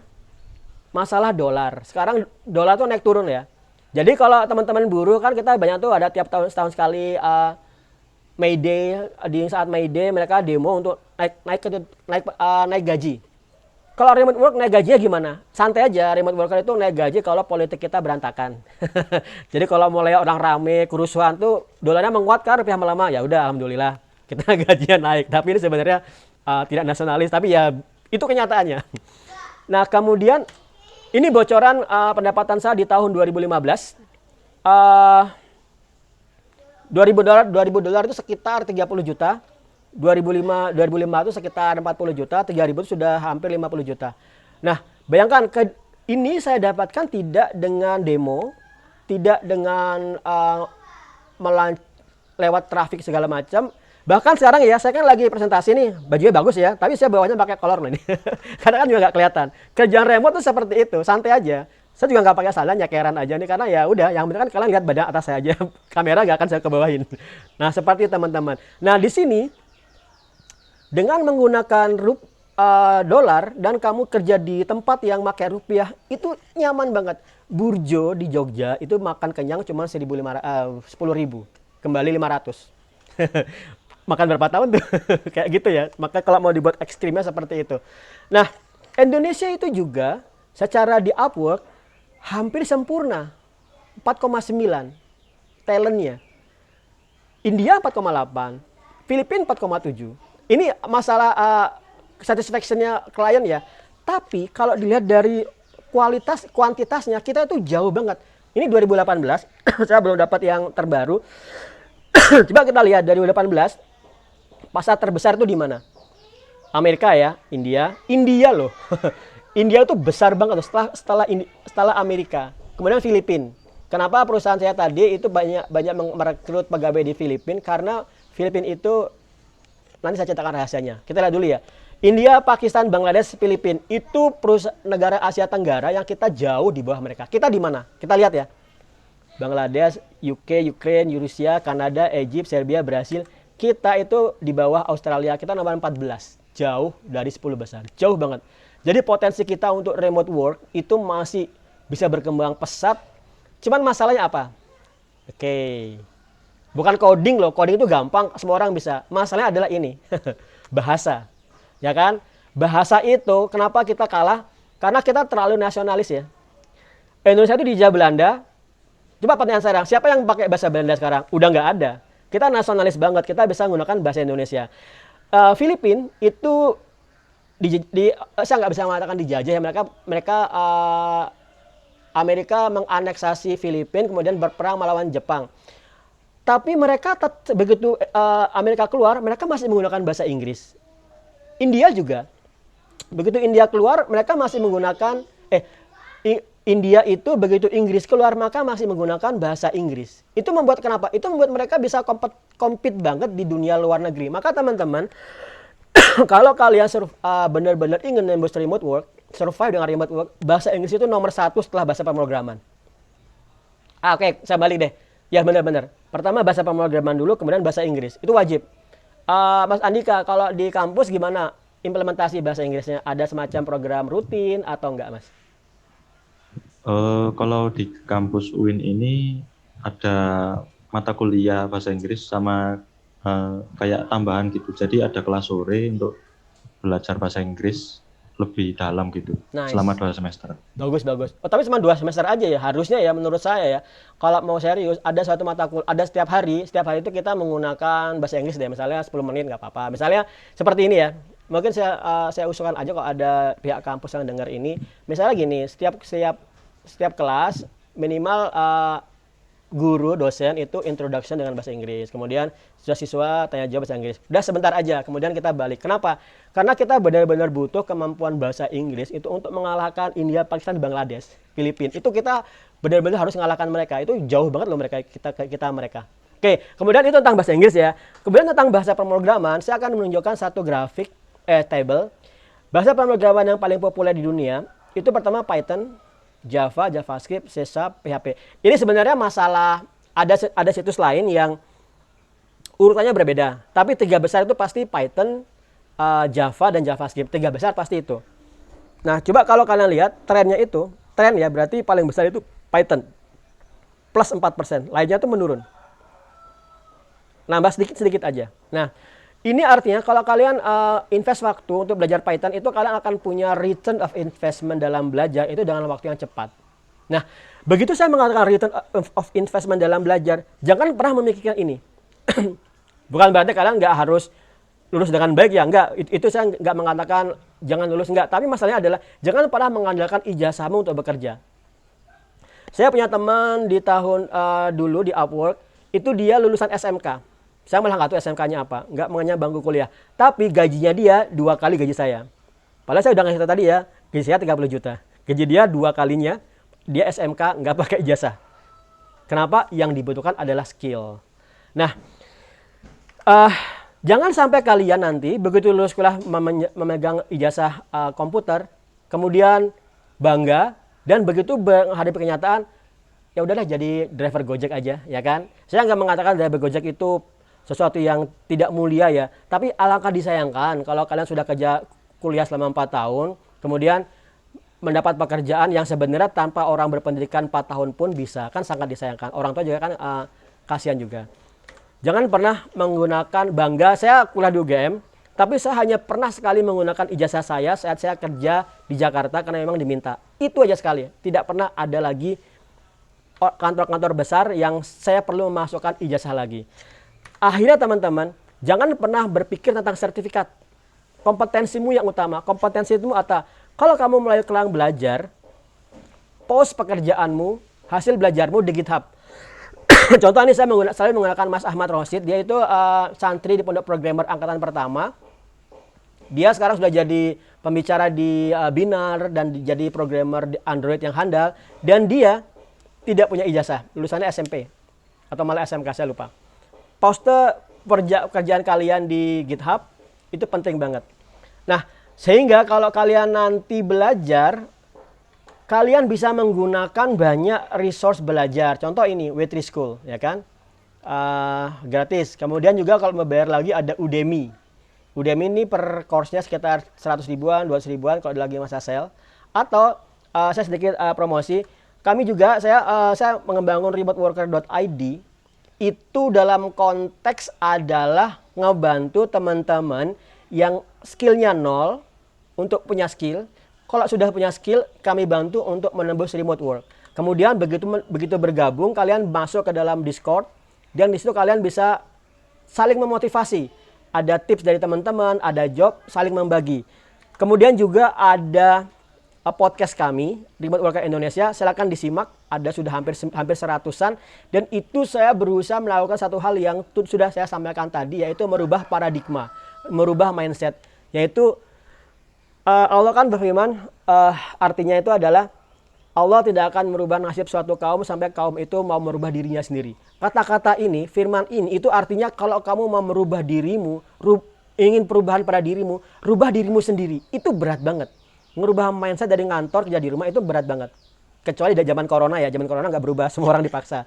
masalah dolar. Sekarang dolar tuh naik turun ya. Jadi kalau teman-teman buruh kan kita banyak tuh ada tiap tahun setahun sekali May Day, di saat May Day mereka demo untuk naik gaji. Kalau remote work naik gajinya gimana? Santai aja, remote worker itu naik gaji kalau politik kita berantakan. Jadi kalau mulai orang rame, kerusuhan tuh dolarnya menguat kan, rupiah melemah, ya udah alhamdulillah kita gajinya naik. Tapi ini sebenarnya tidak nasionalis, tapi ya itu kenyataannya. Nah, kemudian ini bocoran pendapatan saya di tahun 2015. 2000 dolar itu sekitar 30 juta. 2005 itu sekitar 40 juta, 3000 itu sudah hampir 50 juta. Nah, bayangkan ini saya dapatkan tidak dengan demo, tidak dengan lewat traffic segala macam. Bahkan sekarang ya, saya kan lagi presentasi nih, bajunya bagus ya, tapi saya bawanya pakai kolor loh ini. Karena kan juga nggak kelihatan. Kerjaan remote tuh seperti itu, santai aja. Saya juga nggak pakai sandal, nyekeran aja nih, karena ya udah, yang penting kan kalian lihat badan atas saya aja, kamera nggak akan saya kebawahin. Nah, seperti itu teman-teman. Nah, di sini dengan menggunakan dolar dan kamu kerja di tempat yang pakai rupiah, itu nyaman banget. Burjo di Jogja itu makan kenyang cuma 10.000, kembali 500. Makan berapa tahun tuh? Kayak gitu ya. Maka kalau mau dibuat ekstrimnya seperti itu. Nah, Indonesia itu juga secara di Upwork hampir sempurna. 4,9 talentnya. India 4,8, Filipina 4,7. Ini masalah satisfaction-nya klien ya. Tapi kalau dilihat dari kuantitasnya kita itu jauh banget. Ini 2018, saya belum dapat yang terbaru. Coba kita lihat dari 2018, pasar terbesar itu di mana? Amerika ya, India loh. India itu besar banget setelah Amerika. Kemudian Filipina. Kenapa perusahaan saya tadi itu banyak merekrut pegawai di Filipina? Karena Filipina itu, nanti saya ceritakan rahasianya. Kita lihat dulu ya. India, Pakistan, Bangladesh, Filipina itu negara Asia Tenggara yang kita jauh di bawah mereka. Kita di mana? Kita lihat ya. Bangladesh, UK, Ukraine, Rusia, Kanada, Egypt, Serbia, Brasil. Kita itu di bawah Australia. Kita nomor 14. Jauh dari 10 besar. Jauh banget. Jadi potensi kita untuk remote work itu masih bisa berkembang pesat. Cuman masalahnya apa? Oke. Bukan coding loh. Coding itu gampang. Semua orang bisa. Masalahnya adalah ini. Bahasa. Ya kan? Bahasa itu kenapa kita kalah? Karena kita terlalu nasionalis ya. Indonesia itu dijajah Belanda. Coba pertanyaan sekarang, siapa yang pakai bahasa Belanda sekarang? Udah nggak ada. Kita nasionalis banget, kita bisa menggunakan bahasa Indonesia. Filipina itu saya nggak bisa mengatakan dijajah ya, Amerika menganeksasi Filipina kemudian berperang melawan Jepang. Tapi mereka begitu Amerika keluar, mereka masih menggunakan bahasa Inggris. India juga. Begitu India keluar, mereka masih menggunakan India itu begitu Inggris keluar maka masih menggunakan bahasa Inggris. Itu membuat kenapa? Itu membuat mereka bisa compete banget di dunia luar negeri. Maka teman-teman, kalau kalian benar-benar ingin nembus remote work, survive dengan remote work, bahasa Inggris itu nomor 1 setelah bahasa pemrograman. Oke, saya balik deh. Ya benar-benar. Pertama bahasa pemrograman dulu, kemudian bahasa Inggris. Itu wajib. Mas Andika, kalau di kampus gimana implementasi bahasa Inggrisnya? Ada semacam program rutin atau enggak, Mas? Kalau di kampus UIN ini ada mata kuliah bahasa Inggris sama kayak tambahan gitu. Jadi ada kelas sore untuk belajar bahasa Inggris lebih dalam gitu Nice. selama 2 semester. Bagus. Oh, tapi cuma 2 semester aja ya. Harusnya ya menurut saya ya. Kalau mau serius, ada satu mata kuliah, ada setiap hari itu kita menggunakan bahasa Inggris deh. Misalnya 10 menit nggak apa-apa. Misalnya seperti ini ya. Mungkin saya usulkan aja kalau ada pihak kampus yang dengar ini. Misalnya gini, setiap kelas minimal guru, dosen itu introduction dengan bahasa Inggris. Kemudian siswa tanya jawab bahasa Inggris. Udah sebentar aja, kemudian kita balik. Kenapa? Karena kita benar-benar butuh kemampuan bahasa Inggris itu untuk mengalahkan India, Pakistan, Bangladesh, Filipina. Itu kita benar-benar harus mengalahkan mereka. Itu jauh banget loh mereka. Oke, kemudian itu tentang bahasa Inggris ya. Kemudian tentang bahasa pemrograman, saya akan menunjukkan satu table. Bahasa pemrograman yang paling populer di dunia itu pertama Python, Java, JavaScript, C#, PHP. Ini sebenarnya masalah ada situs lain yang urutannya berbeda. Tapi 3 besar itu pasti Python, Java, dan JavaScript. 3 besar pasti itu. Nah, coba kalau kalian lihat tren ya berarti paling besar itu Python. Plus 4%. Lainnya itu menurun. Nambah sedikit aja. Nah, ini artinya kalau kalian invest waktu untuk belajar Python itu kalian akan punya return of investment dalam belajar itu dengan waktu yang cepat. Nah, begitu saya mengatakan return of investment dalam belajar, jangan pernah memikirkan ini. Bukan berarti kalian nggak harus lulus dengan baik ya, enggak. Itu saya nggak mengatakan jangan lulus, enggak. Tapi masalahnya adalah jangan pernah mengandalkan ijazahmu untuk bekerja. Saya punya teman di tahun dulu di Upwork, itu dia lulusan SMK. Saya malah nggak tahu SMK-nya apa, nggak mengenyam bangku kuliah. Tapi gajinya dia 2 kali gaji saya. Padahal saya udah ngasih tahu tadi ya, gaji saya 30 juta. Gaji dia 2 kalinya, dia SMK nggak pakai ijazah. Kenapa? Yang dibutuhkan adalah skill. Nah, jangan sampai kalian nanti begitu lulus kuliah memegang ijazah komputer, kemudian bangga, dan begitu menghadapi kenyataan, ya udahlah jadi driver Gojek aja, ya kan? Saya nggak mengatakan driver Gojek itu sesuatu yang tidak mulia ya, tapi alangkah disayangkan kalau kalian sudah kerja kuliah selama 4 tahun, kemudian mendapat pekerjaan yang sebenarnya tanpa orang berpendidikan 4 tahun pun bisa, kan sangat disayangkan. Orang tua juga kan kasihan juga. Jangan pernah menggunakan bangga, saya kuliah di UGM, tapi saya hanya pernah sekali menggunakan ijazah saya saat saya kerja di Jakarta karena memang diminta. Itu aja sekali, tidak pernah ada lagi kantor-kantor besar yang saya perlu memasukkan ijazah lagi. Akhirnya teman-teman, jangan pernah berpikir tentang sertifikat. Kompetensimu yang utama. Kompetensimu apa? Kalau kamu mulai kelang belajar, post pekerjaanmu, hasil belajarmu di GitHub. Contoh ini saya selalu menggunakan Mas Ahmad Rosid. Dia itu santri di Pondok Programmer angkatan pertama. Dia sekarang sudah jadi pembicara di Binar dan jadi programmer di Android yang handal. Dan dia tidak punya ijazah, lulusannya SMP atau malah SMK, saya lupa. Poste pekerjaan kalian di GitHub itu penting banget. Nah, sehingga kalau kalian nanti belajar, kalian bisa menggunakan banyak resource belajar. Contoh ini, Waitress School, ya kan? Gratis. Kemudian juga kalau mau bayar lagi ada Udemy. Udemy ini per course-nya sekitar 100 ribuan, 200 ribuan kalau lagi masa sale. Atau saya sedikit promosi, kami juga saya mengembangkan remoteworker.id. Itu dalam konteks adalah ngebantu teman-teman yang skillnya 0 untuk punya skill. Kalau sudah punya skill, kami bantu untuk menembus remote work. Kemudian begitu bergabung, kalian masuk ke dalam Discord, dan di situ kalian bisa saling memotivasi. Ada tips dari teman-teman, ada job, saling membagi. Kemudian juga ada podcast kami, Remote Worker Indonesia, silakan disimak, ada sudah hampir 100-an, dan itu saya berusaha melakukan satu hal yang sudah saya sampaikan tadi, yaitu merubah paradigma, merubah mindset, yaitu Allah kan berfirman, artinya itu adalah Allah tidak akan merubah nasib suatu kaum sampai kaum itu mau merubah dirinya sendiri. Kata-kata ini, firman ini, itu artinya kalau kamu mau merubah dirimu, ingin perubahan pada dirimu, rubah dirimu sendiri, itu berat banget. Merubah mindset dari ngantor kerja di rumah itu berat banget. Kecuali dari zaman corona ya, zaman corona nggak berubah, semua orang dipaksa.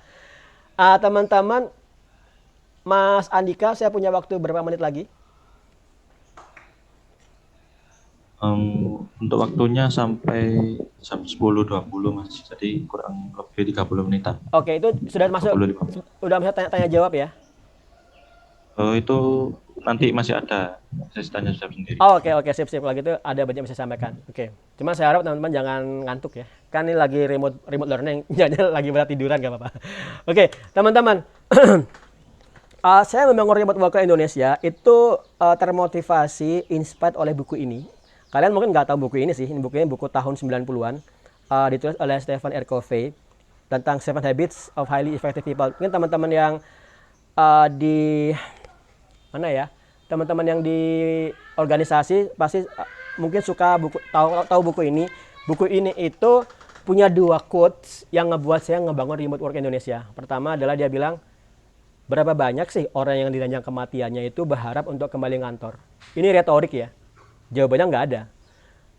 Teman-teman, Mas Andika, saya punya waktu berapa menit lagi? Untuk waktunya sampai jam 10.20 Mas, jadi kurang lebih 30 menitan. Oke, itu sudah masuk, 25. udah masuk tanya jawab ya? Oh, itu nanti masih ada sesi tanya jawab sendiri. Oh, oke, sip. Kalau gitu ada banyak yang bisa sampaikan. Oke. Cuma saya harap teman-teman jangan ngantuk ya. Kan ini lagi remote learning, jangan lagi berat tiduran nggak apa-apa. Oke, teman-teman. Saya membangun remote worker Indonesia itu termotivasi, inspired oleh buku ini. Kalian mungkin nggak tahu buku ini sih. Ini bukunya buku tahun 90-an. Ditulis oleh Stephen R. Covey tentang 7 Habits of Highly Effective People. Mungkin teman-teman yang di mana ya? Teman-teman yang di organisasi pasti mungkin suka tahu buku ini. Buku ini itu punya 2 quotes yang ngebuat saya ngebangun remote work Indonesia. Pertama adalah dia bilang, berapa banyak sih orang yang diranjang kematiannya itu berharap untuk kembali ngantor? Ini retorik ya. Jawabannya nggak ada.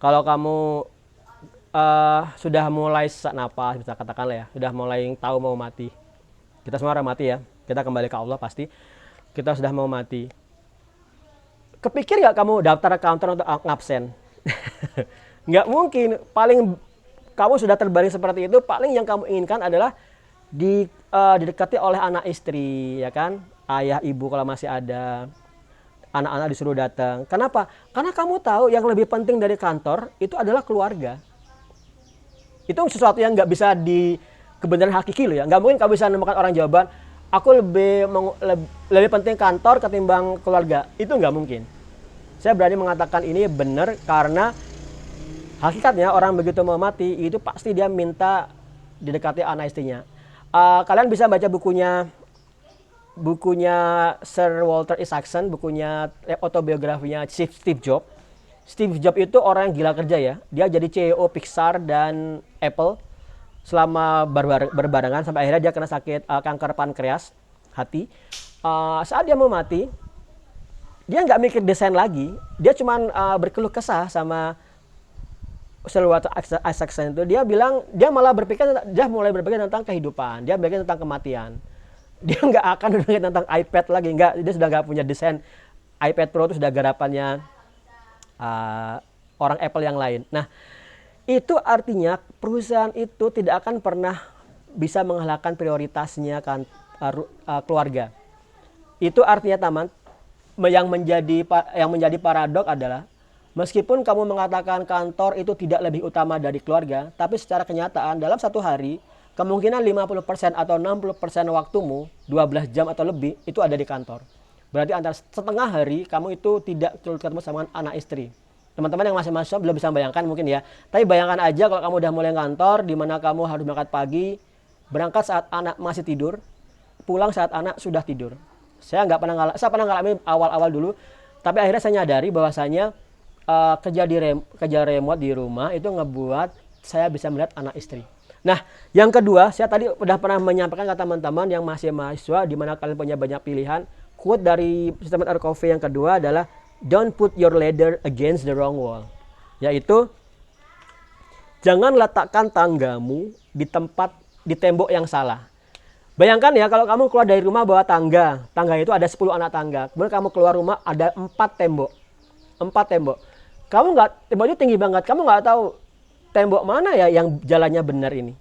Kalau kamu sudah mulai sesak napas, bisa katakanlah ya, sudah mulai tahu mau mati. Kita semua orang mati ya. Kita kembali ke Allah pasti. Kita sudah mau mati. Kepikir nggak kamu daftar kantor untuk ngabsen? Nggak mungkin. Paling kamu sudah terbaring seperti itu, paling yang kamu inginkan adalah didekati oleh anak istri, ya kan? Ayah, ibu kalau masih ada. Anak-anak disuruh datang. Kenapa? Karena kamu tahu yang lebih penting dari kantor itu adalah keluarga. Itu sesuatu yang nggak bisa kebenaran hakiki loh ya. Nggak mungkin kamu bisa menemukan orang jawaban, aku lebih penting kantor ketimbang keluarga. Itu nggak mungkin. Saya berani mengatakan ini benar karena hakikatnya orang begitu mau mati itu pasti dia minta didekati anak istrinya. Kalian bisa baca bukunya Sir Walter Isaacson, bukunya autobiografinya Steve Jobs. Steve Jobs itu orang yang gila kerja ya. Dia jadi CEO Pixar dan Apple selama berbarengan sampai akhirnya dia kena sakit kanker pankreas hati. Saat dia mau mati, dia nggak mikir desain lagi. Dia cuman berkeluh kesah sama Sir Walter Isaacson itu. Dia bilang dia mulai berpikir tentang kehidupan. Dia berpikir tentang kematian. Dia nggak akan berpikir tentang iPad lagi, dia sudah nggak punya desain iPad Pro, itu sudah garapannya orang Apple yang lain. Nah, itu artinya perusahaan itu tidak akan pernah bisa mengalahkan prioritasnya kan keluarga. Itu artinya yang menjadi paradok adalah meskipun kamu mengatakan kantor itu tidak lebih utama dari keluarga, tapi secara kenyataan dalam satu hari kemungkinan 50% atau 60% waktumu, 12 jam atau lebih, itu ada di kantor. Berarti antara setengah hari, kamu itu tidak ketemu sama anak istri. Teman-teman yang masih mahasiswa belum bisa bayangkan mungkin ya. Tapi bayangkan aja kalau kamu udah mulai kantor, di mana kamu harus berangkat pagi, berangkat saat anak masih tidur, pulang saat anak sudah tidur. Saya pernah ngalamin awal-awal dulu, tapi akhirnya saya nyadari bahwasanya kerja remote di rumah itu ngebuat saya bisa melihat anak istri. Nah, yang kedua, saya tadi udah pernah menyampaikan ke teman-teman yang masih mahasiswa, di mana kalian punya banyak pilihan. Quote dari Stephen R. Covey yang kedua adalah, don't put your ladder against the wrong wall. Yaitu, jangan letakkan tanggamu di tembok yang salah. Bayangkan ya, kalau kamu keluar dari rumah bawa tangga itu ada 10 anak tangga. Kemudian kamu keluar rumah ada 4 tembok. Temboknya tinggi banget, kamu nggak tahu tembok mana ya yang jalannya benar ini.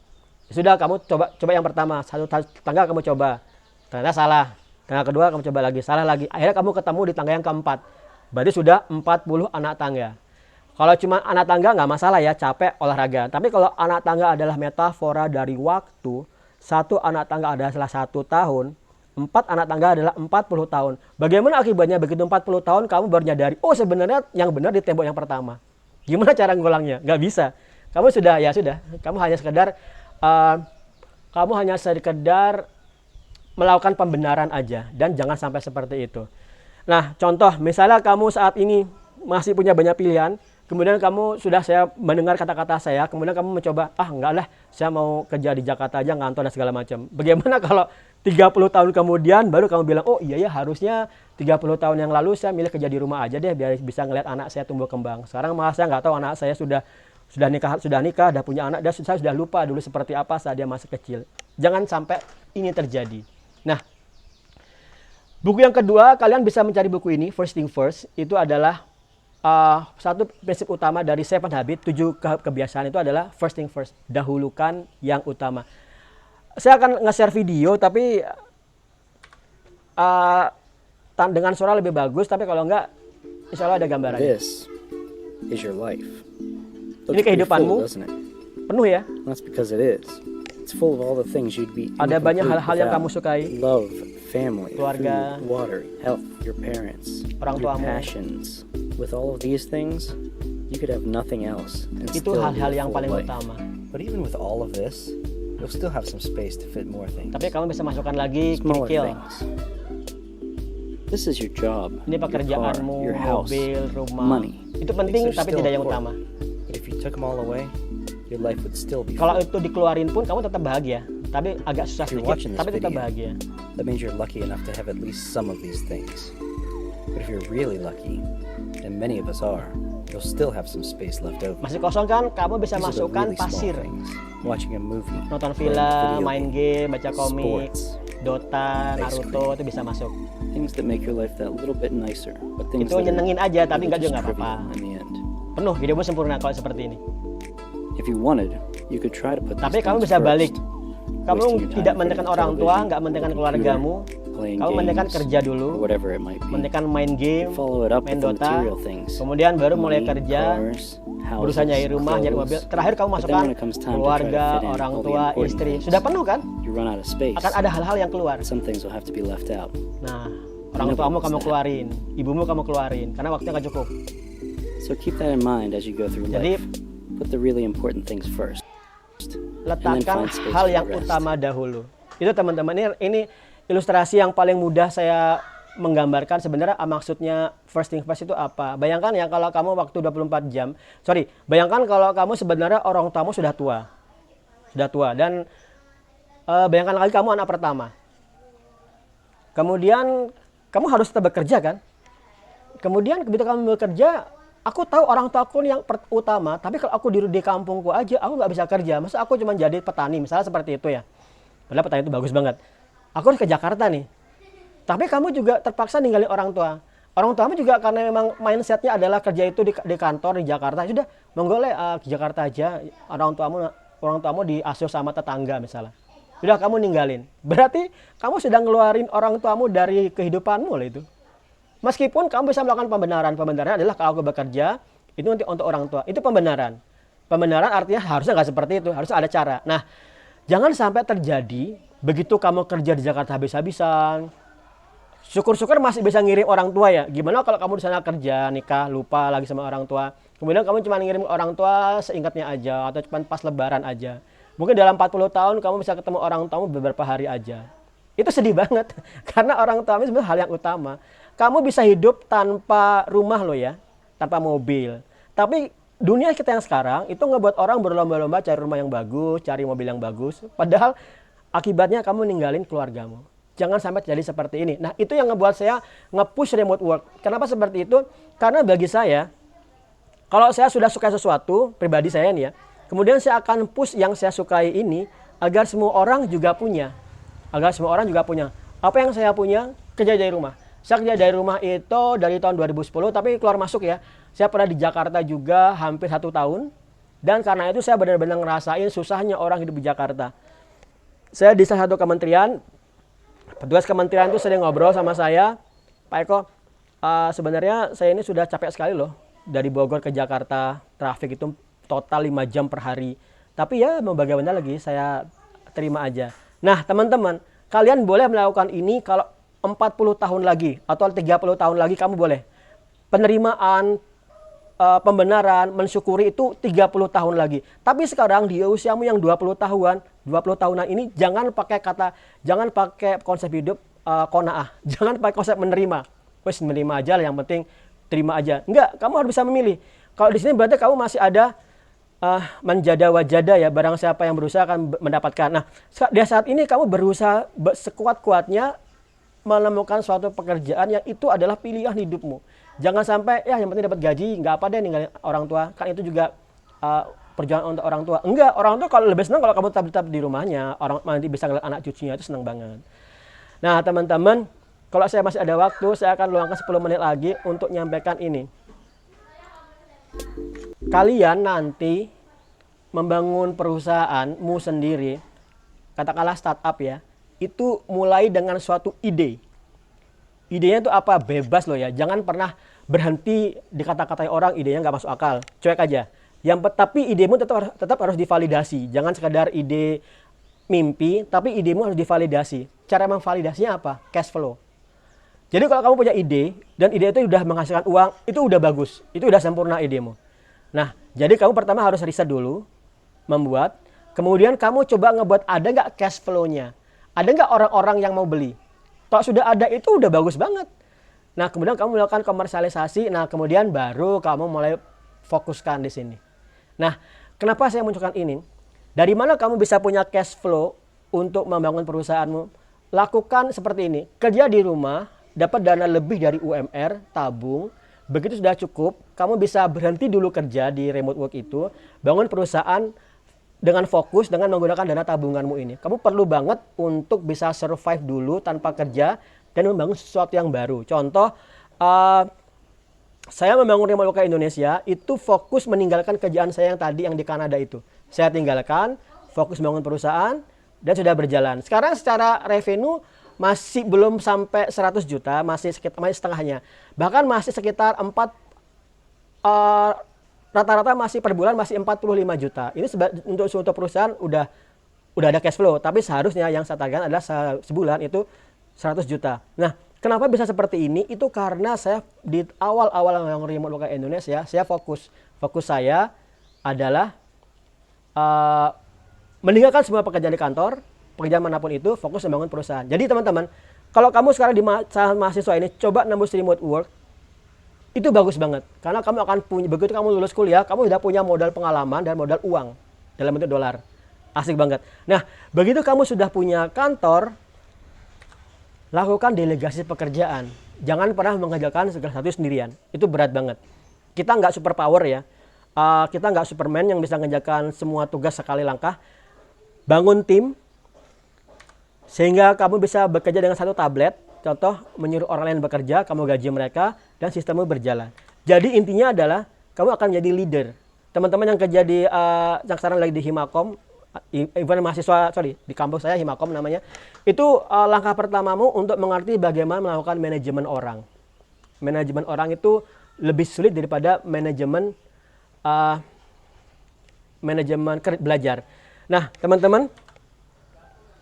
Sudah, kamu coba yang pertama, satu tangga kamu coba, ternyata salah. Tangga kedua kamu coba lagi, salah lagi. Akhirnya kamu ketemu di tangga yang keempat. Berarti sudah 40 anak tangga. Kalau cuma anak tangga nggak masalah ya, capek olahraga. Tapi kalau anak tangga adalah metafora dari waktu, satu anak tangga adalah 1 tahun, 4 anak tangga adalah 40 tahun. Bagaimana akibatnya begitu 40 tahun kamu baru nyadari, oh sebenarnya yang benar di tembok yang pertama. Gimana cara ngulangnya? Nggak bisa. Kamu kamu hanya sekedar melakukan pembenaran aja, dan jangan sampai seperti itu. Nah, contoh misalnya kamu saat ini masih punya banyak pilihan, kemudian saya mendengar kata-kata saya, kemudian kamu mencoba, enggak lah, saya mau kerja di Jakarta aja, ngantor dan segala macam. Bagaimana kalau 30 tahun kemudian baru kamu bilang, oh iya ya, harusnya 30 tahun yang lalu saya milih kerja di rumah aja deh, biar bisa ngeliat anak saya tumbuh kembang. Sekarang malah saya nggak tahu anak saya sudah nikah, udah punya anak, dan saya sudah lupa dulu seperti apa saat dia masih kecil. Jangan sampai ini terjadi. Nah, buku yang kedua, kalian bisa mencari buku ini, First Thing First. Itu adalah satu prinsip utama dari 7 Habits, 7 kebiasaan itu adalah First Thing First. Dahulukan yang utama. Saya akan nge-share video, tapi dengan suara lebih bagus, tapi kalau enggak, insya Allah ada gambarannya. This is your life. Ini Looks pretty kehidupanmu. full, doesn't it? Penuh ya. That's because it is. It's full of all the things you'd be Ada banyak incomplete hal-hal yang without. kamu sukai. Love, family, Keluarga. food, water, health, your parents, Orang your tuamu. passions. With all of these things, you could have nothing else and Itu still hal-hal live a yang full paling life. utama. But even with all of this, you'll still have some space to fit more things. Tapi kamu bisa masukkan lagi Smaller kerikil. things. This is your job, Ini your car, pekerjaanmu, your house, mobil, rumah. money. Itu penting, Things are tapi still tidak yang important. utama. But if you took them all away, your life would still be Kalau full. itu dikeluarin pun kamu tetap bahagia, tapi agak susah If you're sedikit, watching this tapi tetap video, bahagia. That means you're lucky enough to have at least some of these things. But if you're really lucky, and many of us are, you'll still have some space left over. Masih kosong kan? Kamu bisa These are the masukkan really small pasir, things. Watching a movie, nonton playing a film, video main game, baca komik, sports, Dota, ice Naruto cream. itu bisa masuk. Things that make your life that little bit nicer, but things Itu that are nyenengin aja, tapi really enggak juga just nggak apa-apa. trivial in the end. Penuh hidupmu sempurna kalau seperti ini. If you wanted, you could try to put Tapi these kamu things bisa first, balik. Kamu wasting your time tidak in front mendekan of orang tua, television, nggak mendekan computer, keluargamu. playing Kamu mendekan games, kerja dulu, or whatever it might be. mendekan main game, Follow it up main with the Dota, material things. kemudian baru mulai Money, kerja, cars, houses, berusaha nyari rumah, nyari mobil. clothes. Terakhir kamu But then masukkan when it comes time to try to keluarga, fit in orang all the tua, important istri. things, Sudah penuh kan? you run out of space. Akan ada hal-hal yang keluar. Some things will have to be left out. Nah, orang tuamu kamu keluarin, ibumu kamu keluarin, karena waktunya nggak cukup. So keep that in mind as you go through Jadi, life. Put the really important things first. letakkan find space hal for yang the rest. utama dahulu. Itu teman-teman, ini ilustrasi yang paling mudah saya menggambarkan sebenarnya maksudnya first thing first itu apa. Bayangkan ya kalau kamu waktu 24 jam, bayangkan kalau kamu sebenarnya orang tuamu sudah tua. Dan bayangkan lagi kamu anak pertama. Kemudian kamu harus tetap bekerja kan? Kemudian ketika kamu bekerja, aku tahu orang tuaku yang utama, tapi kalau aku di kampungku aja, aku nggak bisa kerja. Masa aku cuma jadi petani, misalnya seperti itu ya. Padahal petani itu bagus banget. Aku harus ke Jakarta nih. Tapi kamu juga terpaksa ninggalin orang tua. Orang tuamu juga karena memang mindsetnya adalah kerja itu di kantor di Jakarta. Sudah, monggo ke Jakarta aja. Orang tuamu diasuh sama tetangga misalnya. Sudah kamu ninggalin. Berarti kamu sudah ngeluarin orang tuamu dari kehidupanmu lah itu. Meskipun kamu bisa melakukan pembenaran. Pembenaran adalah kalau aku bekerja, itu nanti untuk orang tua. Itu pembenaran. Pembenaran artinya harusnya nggak seperti itu. Harusnya ada cara. Nah, jangan sampai terjadi begitu kamu kerja di Jakarta habis-habisan. Syukur-syukur masih bisa ngirim orang tua ya. Gimana kalau kamu di sana kerja, nikah, lupa lagi sama orang tua. Kemudian kamu cuma ngirim orang tua seingatnya aja. Atau cuma pas lebaran aja. Mungkin dalam 40 tahun kamu bisa ketemu orang tuamu beberapa hari aja. Itu sedih banget. Karena orang tuamu sebenarnya hal yang utama. Kamu bisa hidup tanpa rumah loh ya. Tanpa mobil. Tapi dunia kita yang sekarang itu ngebuat orang berlomba-lomba cari rumah yang bagus, cari mobil yang bagus. Padahal akibatnya kamu ninggalin keluargamu. Jangan sampai terjadi seperti ini. Nah, itu yang ngebuat saya nge-push remote work. Kenapa seperti itu? Karena bagi saya, kalau saya sudah suka sesuatu, pribadi saya nih ya, kemudian saya akan push yang saya sukai ini agar semua orang juga punya. Apa yang saya punya? Kerja dari rumah. Saya kerja dari rumah itu dari tahun 2010, tapi keluar masuk ya. Saya pernah di Jakarta juga hampir 1 tahun. Dan karena itu saya benar-benar ngerasain susahnya orang hidup di Jakarta. Saya di salah satu kementerian, petugas kementerian itu sering ngobrol sama saya, Pak Eko, sebenarnya saya ini sudah capek sekali loh. Dari Bogor ke Jakarta, trafik itu total 5 jam per hari. Tapi ya mau bagaimana lagi, saya terima aja. Nah teman-teman, kalian boleh melakukan ini kalau 40 tahun lagi atau 30 tahun lagi kamu boleh. Penerimaan, pembenaran, mensyukuri itu 30 tahun lagi. Tapi sekarang di usiamu yang 20 tahunan ini jangan pakai konsep hidup qanaah. Jangan pakai konsep menerima. Wes menerima aja lah, yang penting terima aja. Enggak, kamu harus bisa memilih. Kalau di sini berarti kamu masih ada menjada wajada ya, barang siapa yang berusaha akan mendapatkan. Nah, di saat ini kamu berusaha sekuat-kuatnya menemukan suatu pekerjaan yang itu adalah pilihan hidupmu. Jangan sampai ya yang penting dapat gaji, nggak apa deh ninggalin orang tua. Kan itu juga perjuangan untuk orang tua. Enggak, orang tua kalau lebih senang kalau kamu tetap di rumahnya, orang nanti bisa ngeliat anak cucunya, itu senang banget. Nah, teman-teman, kalau saya masih ada waktu, saya akan luangkan 10 menit lagi untuk nyampaikan ini. Kalian nanti membangun perusahaanmu sendiri, katakanlah startup ya, itu mulai dengan suatu ide. Idenya itu apa? Bebas loh ya. Jangan pernah berhenti dikata-katai orang idenya nggak masuk akal. Cuek aja. Tapi idemu tetap harus divalidasi. Jangan sekedar ide mimpi, tapi idemu harus divalidasi. Cara memvalidasinya apa? Cash flow. Jadi kalau kamu punya ide dan ide itu udah menghasilkan uang, itu udah bagus. Itu udah sempurna idemu. Nah, jadi kamu pertama harus riset dulu, membuat. Kemudian kamu coba ngebuat ada nggak cash flow-nya. Ada nggak orang-orang yang mau beli. Kalau sudah ada itu udah bagus banget. Nah, kemudian kamu melakukan komersialisasi. Nah, kemudian baru kamu mulai fokuskan di sini. Nah, kenapa saya munculkan ini? Dari mana kamu bisa punya cash flow untuk membangun perusahaanmu? Lakukan seperti ini. Kerja di rumah, dapat dana lebih dari UMR, tabung. Begitu sudah cukup, kamu bisa berhenti dulu kerja di remote work itu, bangun perusahaan dengan fokus dengan menggunakan dana tabunganmu ini. Kamu perlu banget untuk bisa survive dulu tanpa kerja dan membangun sesuatu yang baru. Contoh, saya membangun remote work Indonesia itu fokus meninggalkan kerjaan saya yang tadi yang di Kanada itu. Saya tinggalkan, fokus membangun perusahaan dan sudah berjalan. Sekarang secara revenue masih belum sampai 100 juta, masih setengahnya. Bahkan masih sekitar rata-rata masih per bulan masih 45 juta. Ini untuk suatu perusahaan udah ada cash flow, tapi seharusnya yang saya targetkan adalah sebulan itu 100 juta. Nah, kenapa bisa seperti ini? Itu karena saya di awal-awal yang remote work Indonesia, saya fokus saya adalah meninggalkan semua pekerjaan di kantor, pekerjaan manapun itu, fokus membangun perusahaan. Jadi teman-teman, kalau kamu sekarang di mahasiswa ini coba nembus remote work, itu bagus banget. Karena kamu akan punya, begitu kamu lulus kuliah, kamu sudah punya modal pengalaman dan modal uang dalam bentuk dolar. Asik banget. Nah, begitu kamu sudah punya kantor, lakukan delegasi pekerjaan. Jangan pernah mengerjakan segala sesuatu sendirian. Itu berat banget. Kita nggak super power ya. Kita nggak Superman yang bisa mengerjakan semua tugas sekali langkah. Bangun tim, sehingga kamu bisa bekerja dengan satu tablet. Contoh, menyuruh orang lain bekerja, kamu gaji mereka, dan sistemmu berjalan. Jadi intinya adalah, kamu akan menjadi leader. Teman-teman yang kerja di, yang sekarang lagi di Himakom, event mahasiswa, di kampus saya Himakom namanya, itu langkah pertamamu untuk mengerti bagaimana melakukan manajemen orang. Manajemen orang itu lebih sulit daripada manajemen belajar. Nah, teman-teman,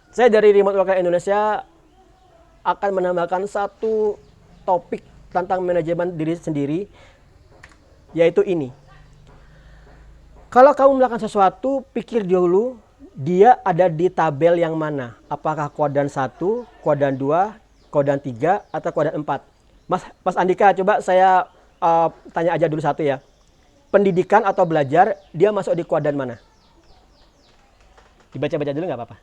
saya dari Remote Worker Indonesia akan menambahkan satu topik tentang manajemen diri sendiri, yaitu ini. Kalau kamu melakukan sesuatu, pikir dulu dia ada di tabel yang mana. Apakah kuadran 1, kuadran 2, kuadran 3, atau kuadran 4. Mas Andika, coba saya tanya aja dulu satu ya. Pendidikan atau belajar, dia masuk di kuadran mana? Dibaca-baca dulu nggak apa-apa.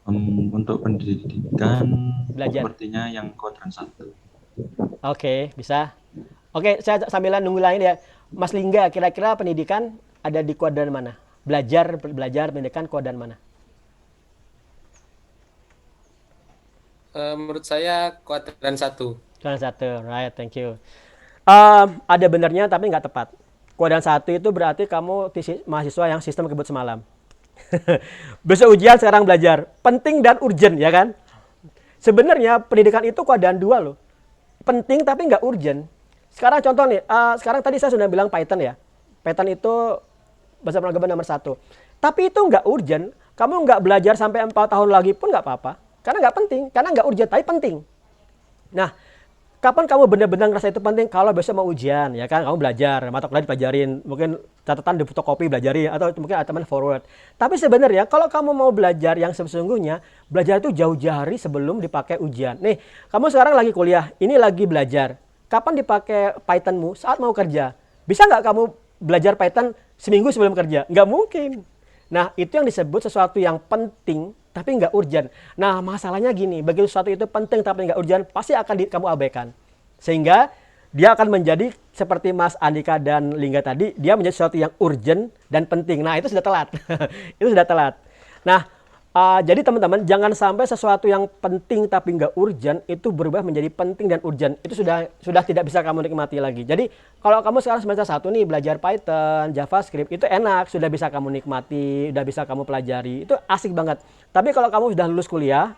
Untuk pendidikan, belajar. Sepertinya yang kuadran 1. Oke, bisa. Oke, saya sambilan nunggu lain ya. Mas Lingga, kira-kira pendidikan ada di kuadran mana? Belajar pendidikan kuadran mana? Menurut saya kuadran 1. Kuadran 1, right, thank you. Ada benarnya tapi nggak tepat. Kuadran 1 itu berarti kamu mahasiswa yang sistem kebut semalam. Besok ujian, sekarang belajar. Penting dan urgent, ya kan? Sebenarnya pendidikan itu kuadran 2 loh. Penting tapi nggak urgent. Sekarang contoh nih, sekarang tadi saya sudah bilang Python ya. Python itu bahasa pemrograman nomor 1. Tapi itu nggak urgent. Kamu nggak belajar sampai 4 tahun lagi pun nggak apa-apa. Karena nggak penting, karena nggak urgent, tapi penting. Nah, kapan kamu benar-benar ngerasa itu penting? Kalau besok mau ujian, ya kan, kamu belajar, mata kuliah dipelajarin, mungkin catatan di fotokopi belajarin, atau mungkin teman forward. Tapi sebenarnya kalau kamu mau belajar yang sesungguhnya, belajar itu jauh-jauh hari sebelum dipakai ujian. Nih, kamu sekarang lagi kuliah, ini lagi belajar. Kapan dipakai Pythonmu? Saat mau kerja. Bisa nggak kamu belajar Python seminggu sebelum kerja? Nggak mungkin. Nah, itu yang disebut sesuatu yang penting, tapi nggak urgent. Nah, masalahnya gini, begitu sesuatu itu penting tapi nggak urgent, pasti akan kamu abaikan. Sehingga dia akan menjadi seperti Mas Andika dan Lingga tadi, dia menjadi sesuatu yang urgent dan penting. Nah, itu sudah telat. Itu sudah telat. Nah, Jadi teman-teman, jangan sampai sesuatu yang penting tapi nggak urgent itu berubah menjadi penting dan urgent. Itu sudah tidak bisa kamu nikmati lagi. Jadi kalau kamu sekarang semester 1 nih belajar Python, JavaScript, itu enak, sudah bisa kamu nikmati, sudah bisa kamu pelajari. Itu asik banget. Tapi kalau kamu sudah lulus kuliah,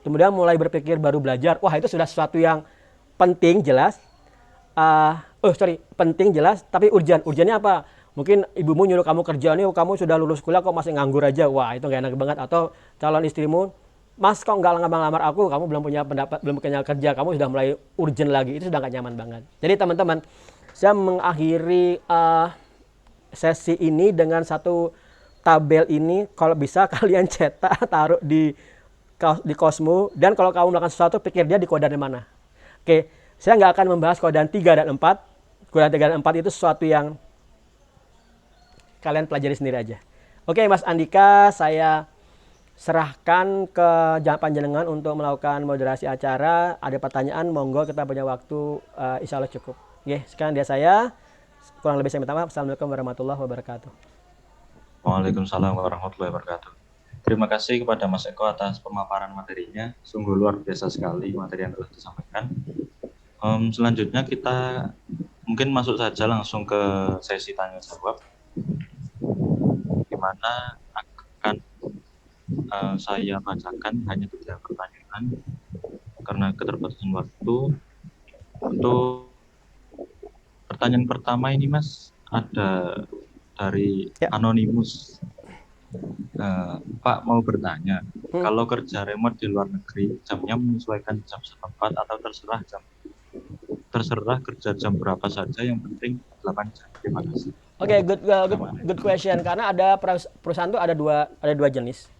kemudian mulai berpikir baru belajar, wah itu sudah sesuatu yang penting jelas. Penting jelas, tapi urgent. Urgentnya apa? Mungkin ibumu nyuruh kamu kerja nih, kamu sudah lulus kuliah kok masih nganggur aja. Wah, itu nggak enak banget. Atau calon istrimu, Mas kok nggak ngelamar aku, kamu belum punya pendapat, belum punya kerja, kamu sudah mulai urgent lagi. Itu sudah nggak nyaman banget. Jadi teman-teman, saya mengakhiri sesi ini dengan satu tabel ini. Kalau bisa kalian cetak, taruh di Cosmo. Dan kalau kamu melakukan sesuatu, pikir dia di kodan mana. Oke, saya nggak akan membahas kodan 3 dan 4. Kodan 3 dan 4 itu sesuatu yang kalian pelajari sendiri aja. Oke, Mas Andika, saya serahkan ke panjenengan untuk melakukan moderasi acara. Ada pertanyaan, monggo, kita punya waktu insya Allah cukup. Oke, sekarang dia saya. Kurang lebih saya minta maaf. Assalamualaikum warahmatullahi wabarakatuh. Waalaikumsalam warahmatullahi wabarakatuh. Terima kasih kepada Mas Eko atas pemaparan materinya. Sungguh luar biasa sekali materi yang telah disampaikan. Selanjutnya kita mungkin masuk saja langsung ke sesi tanya jawab, di mana akan saya bacakan hanya 3 pertanyaan karena keterbatasan waktu. Untuk pertanyaan pertama ini, Mas, ada dari Anonymous. Pak mau bertanya, kalau kerja remote di luar negeri, jamnya menyesuaikan jam setempat atau terserah kerja jam berapa saja, yang penting 8 jam. Terima kasih. Oke, good question. Karena ada perusahaan tuh ada dua jenis.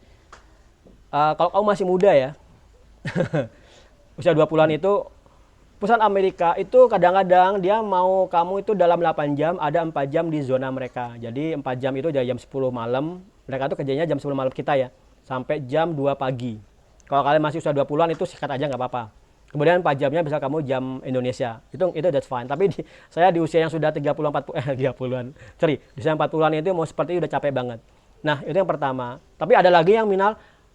Kalau kamu masih muda ya, usia 20-an itu, perusahaan Amerika itu kadang-kadang dia mau kamu itu dalam 8 jam, ada 4 jam di zona mereka. Jadi 4 jam itu dari jam 10 malam, mereka tuh kerjanya jam 10 malam kita ya, sampai jam 2 pagi. Kalau kalian masih usia 20-an itu sikat aja nggak apa-apa. Kemudian 4 jamnya bisa kamu jam Indonesia. Itu that's fine. Tapi saya di usia yang sudah 30-an. Sorry, di usia 40-an itu mau seperti itu udah capek banget. Nah, itu yang pertama. Tapi ada lagi yang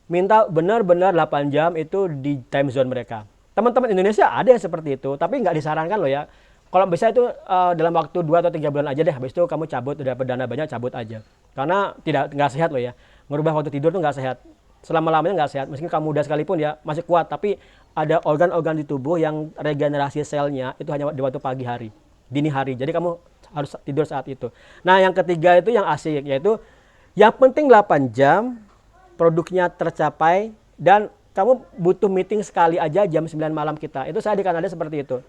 minta benar-benar 8 jam itu di time zone mereka. Teman-teman Indonesia ada yang seperti itu, tapi nggak disarankan loh ya. Kalau bisa itu dalam waktu 2 atau 3 bulan aja deh. Habis itu kamu cabut, udah dana banyak cabut aja. Karena nggak sehat loh ya. Merubah waktu tidur tuh nggak sehat. Selama-lamanya nggak sehat. Meskipun kamu muda sekalipun ya masih kuat, tapi ada organ-organ di tubuh yang regenerasi selnya itu hanya di waktu pagi hari, dini hari. Jadi kamu harus tidur saat itu. Nah, yang ketiga itu yang asik, yaitu yang penting 8 jam, produknya tercapai, dan kamu butuh meeting sekali aja jam 9 malam kita. Itu saya di Kanada seperti itu.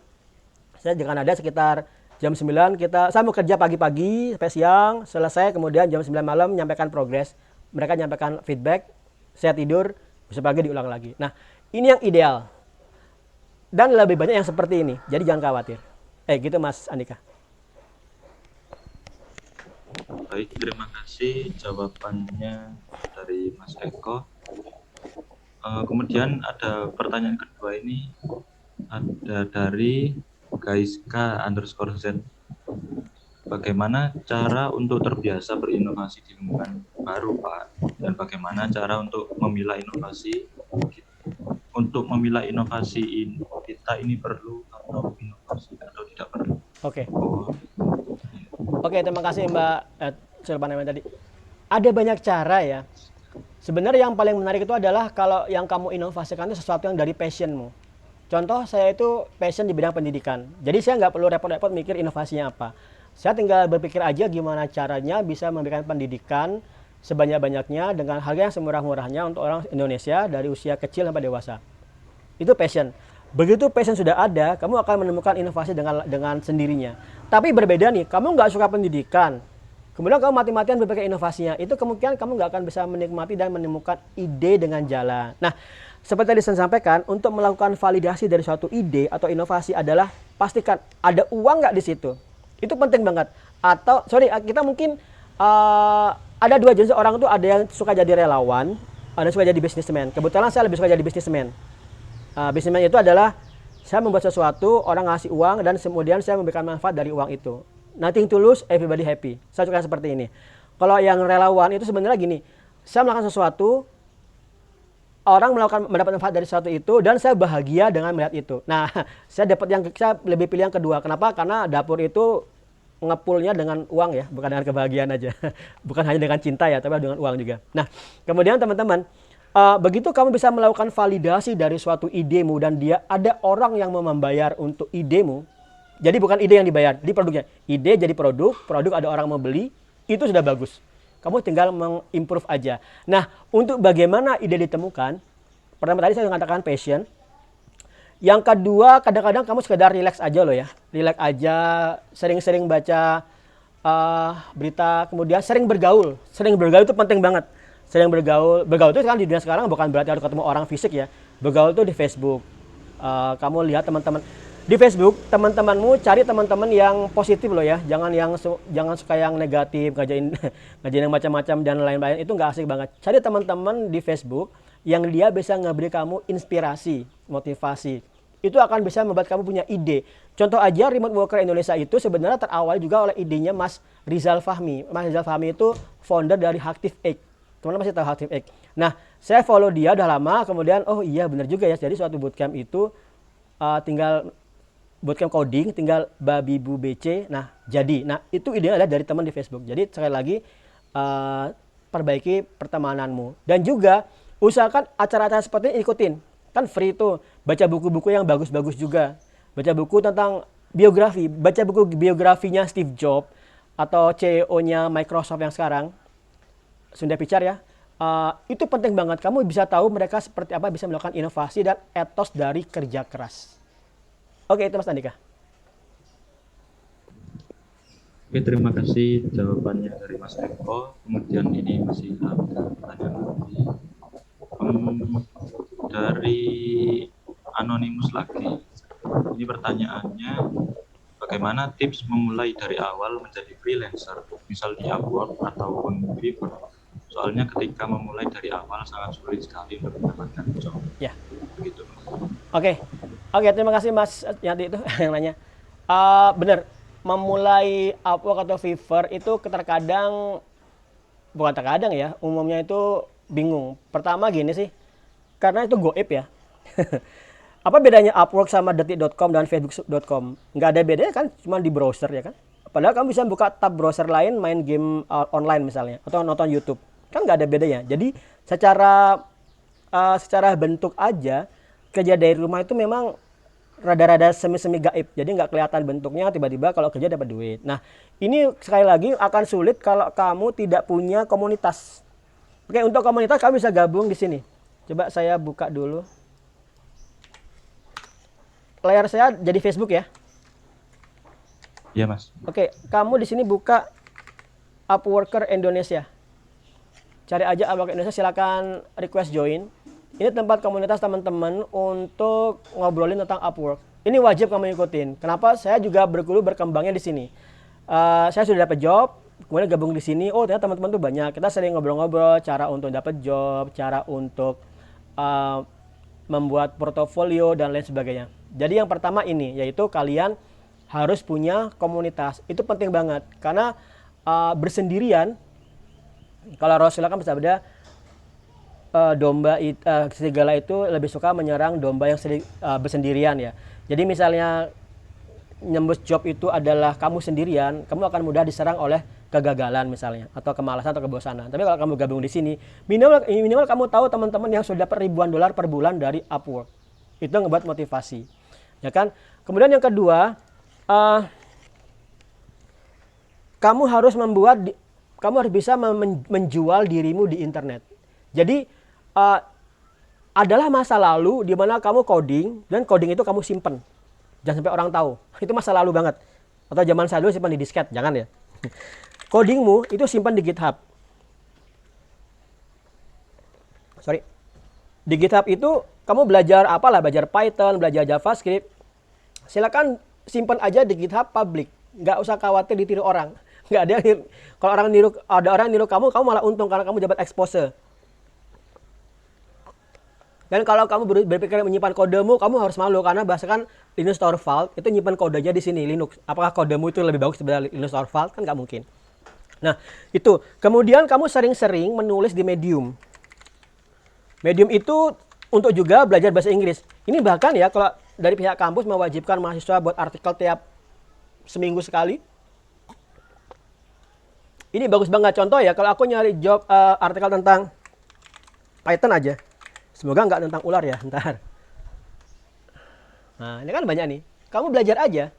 Saya di Kanada sekitar jam 9 saya mau kerja pagi-pagi sampai siang, selesai, kemudian jam 9 malam menyampaikan progres. Mereka menyampaikan feedback, saya tidur, besok pagi diulang lagi. Nah, ini yang ideal. Dan lebih banyak yang seperti ini. Jadi jangan khawatir. Gitu Mas Andika. Baik, terima kasih jawabannya dari Mas Eko. Kemudian ada pertanyaan kedua ini, ada dari Gaiska_Z. Bagaimana cara untuk terbiasa berinovasi di lingkungan baru, Pak? Dan bagaimana cara untuk memilah inovasi? Untuk memilah inovasi kita ini perlu atau inovasi atau tidak perlu? Oke, terima kasih Mbak Silvana tadi. Ada banyak cara ya. Sebenarnya yang paling menarik itu adalah kalau yang kamu inovasikan itu sesuatu yang dari passionmu. Contoh saya itu passion di bidang pendidikan. Jadi saya nggak perlu repot-repot mikir inovasinya apa. Saya tinggal berpikir aja gimana caranya bisa memberikan pendidikan sebanyak-banyaknya dengan harga yang semurah-murahnya untuk orang Indonesia dari usia kecil sampai dewasa. Itu passion. Begitu passion sudah ada, kamu akan menemukan inovasi dengan sendirinya. Tapi berbeda nih, kamu nggak suka pendidikan, kemudian kamu mati-matian berpikir inovasinya, itu kemungkinan kamu nggak akan bisa menikmati dan menemukan ide dengan jalan. Nah, seperti tadi saya sampaikan, untuk melakukan validasi dari suatu ide atau inovasi adalah pastikan ada uang nggak di situ. Itu penting banget. Atau, kita mungkin ada dua jenis orang itu, ada yang suka jadi relawan, ada yang suka jadi businessman. Kebetulan saya lebih suka jadi businessman. Businessman itu adalah saya membuat sesuatu, orang ngasih uang, dan kemudian saya memberikan manfaat dari uang itu. Nothing to lose, everybody happy. Saya suka seperti ini. Kalau yang relawan itu sebenarnya gini, saya melakukan sesuatu, orang mendapat manfaat dari sesuatu itu dan saya bahagia dengan melihat itu. Nah, saya lebih pilih yang kedua. Kenapa? Karena dapur itu ngepulnya dengan uang ya, bukan dengan kebahagiaan aja. Bukan hanya dengan cinta ya, tapi dengan uang juga. Nah, kemudian teman-teman, begitu kamu bisa melakukan validasi dari suatu idemu dan ada orang yang mau membayar untuk idemu. Jadi bukan ide yang dibayar, di produknya. Ide jadi produk ada orang mau beli, itu sudah bagus. Kamu tinggal mengimprove aja. Nah, untuk bagaimana ide ditemukan, pertama tadi saya mengatakan passion. Yang kedua, kadang-kadang kamu sekedar relax aja loh ya. Relax aja, sering-sering baca berita, kemudian sering bergaul. Sering bergaul itu penting banget. Sering bergaul itu kan di dunia sekarang bukan berarti harus ketemu orang fisik ya. Bergaul itu di Facebook. Kamu lihat teman-teman di Facebook, teman-temanmu cari teman-teman yang positif loh ya. Jangan suka yang negatif, ngajain yang macam-macam dan lain-lain. Itu nggak asik banget. Cari teman-teman di Facebook yang dia bisa ngeberi kamu inspirasi, motivasi. Itu akan bisa membuat kamu punya ide. Contoh aja, Remote Worker Indonesia itu sebenarnya terawal juga oleh idenya Mas Rizal Fahmi. Mas Rizal Fahmi itu founder dari Active8. Teman-teman masih tahu Active8. Nah, saya follow dia udah lama, kemudian oh iya benar juga ya. Jadi suatu bootcamp itu tinggal bootcamp coding, tinggal babi bu BC. Nah, jadi. Nah, itu idenya adalah dari teman di Facebook. Jadi sekali lagi perbaiki pertemananmu. Dan juga usahakan acara-acara seperti ini ikutin. Kan free tuh. Baca buku-buku yang bagus-bagus juga. Baca buku tentang biografi. Baca buku biografinya Steve Jobs atau CEO-nya Microsoft yang sekarang. Sundar Pichai ya. Itu penting banget. Kamu bisa tahu mereka seperti apa bisa melakukan inovasi dan etos dari kerja keras. Oke, itu Mas Andika. Oke, terima kasih jawabannya dari Mas Eko. Kemudian ini masih ada pertanyaan lagi. Dari Anonymous lagi. Ini pertanyaannya, bagaimana tips memulai dari awal menjadi freelancer, misal di Upwork ataupun Fiverr? Soalnya ketika memulai dari awal sangat sulit sekali untuk mendapatkan job. Ya. Begitu. Oke, terima kasih Mas Yanti itu yang nanya. Benar, memulai Upwork atau Fiverr itu bukan terkadang ya, umumnya itu bingung. Pertama gini sih, karena itu goib ya. Apa bedanya Upwork sama detik.com dan facebook.com? Nggak ada bedanya kan, cuma di browser ya kan. Padahal kamu bisa buka tab browser lain, main game online misalnya, atau nonton YouTube. Kan nggak ada bedanya. Jadi secara bentuk aja, kerja dari rumah itu memang rada-rada semi-semi gaib. Jadi nggak kelihatan bentuknya, tiba-tiba kalau kerja dapat duit. Nah, ini sekali lagi akan sulit kalau kamu tidak punya komunitas. Oke, untuk komunitas kamu bisa gabung di sini. Coba saya buka dulu. Layar saya jadi Facebook ya. Iya, Mas. Oke, kamu di sini buka Upworker Indonesia. Cari aja Upworker Indonesia, silakan request join. Ini tempat komunitas teman-teman untuk ngobrolin tentang Upwork. Ini wajib kamu ikutin. Kenapa? Saya juga berkembangnya di sini. Saya sudah dapat job, kemudian gabung di sini. Oh, ternyata teman-teman tuh banyak. Kita sering ngobrol-ngobrol cara untuk dapat job, cara untuk membuat portofolio dan lain sebagainya. Jadi yang pertama ini, yaitu kalian harus punya komunitas. Itu penting banget karena bersendirian, kalau Rasulullah kan bersabda, serigala itu lebih suka menyerang domba yang bersendirian ya. Jadi misalnya nyembus job itu adalah kamu sendirian, kamu akan mudah diserang oleh kegagalan misalnya, atau kemalasan atau kebosanan. Tapi kalau kamu gabung di sini, minimal kamu tahu teman-teman yang sudah dapat ribuan dolar per bulan dari Upwork. Itu ngebuat motivasi, ya kan? Kemudian yang kedua, kamu harus bisa menjual dirimu di internet. Jadi adalah masa lalu di mana kamu coding dan coding itu kamu simpen. Jangan sampai orang tahu. Itu masa lalu banget. Atau zaman saya dulu simpan di disket, jangan ya. Codingmu itu simpan di GitHub. Di GitHub itu kamu belajar apalah, belajar Python, belajar JavaScript. Silakan simpan aja di GitHub public. Nggak usah khawatir ditiru orang. Nggak ada. Kalau ada orang niru kamu malah untung karena kamu dapat exposure. Dan kalau kamu berpikir menyimpan kodemu, kamu harus malu karena bahkan Linus Torvalds itu nyimpan kodenya di sini Linux. Apakah kodemu itu lebih bagus daripada Linus Torvalds? Kan nggak mungkin. Nah, itu. Kemudian kamu sering-sering menulis di Medium. Medium itu untuk juga belajar bahasa Inggris. Ini bahkan ya kalau dari pihak kampus mewajibkan mahasiswa buat artikel tiap seminggu sekali. Ini bagus banget contoh ya, kalau aku nyari job artikel tentang Python aja. Semoga nggak tentang ular ya, ntar. Nah, ini kan banyak nih. Kamu belajar aja.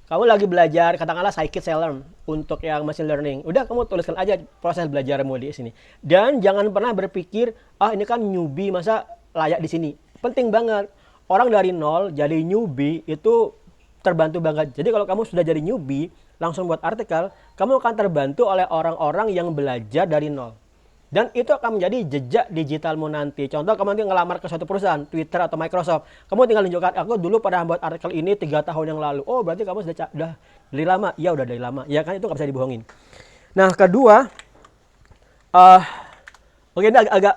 Kamu lagi belajar, katakanlah scikit-learn untuk yang machine learning. Udah kamu tuliskan aja proses belajarmu di sini. Dan jangan pernah berpikir, ini kan newbie, masa layak di sini. Penting banget. Orang dari nol jadi newbie itu terbantu banget. Jadi kalau kamu sudah jadi newbie, langsung buat artikel, kamu akan terbantu oleh orang-orang yang belajar dari nol. Dan itu akan menjadi jejak digitalmu nanti. Contoh, kamu nanti ngelamar ke suatu perusahaan, Twitter atau Microsoft. Kamu tinggal tunjukkan, aku dulu pernah buat artikel ini 3 tahun yang lalu. Oh, berarti kamu sudah dari lama? Iya, udah dari lama. Ya kan, itu nggak bisa dibohongin. Nah, kedua, oke, ini agak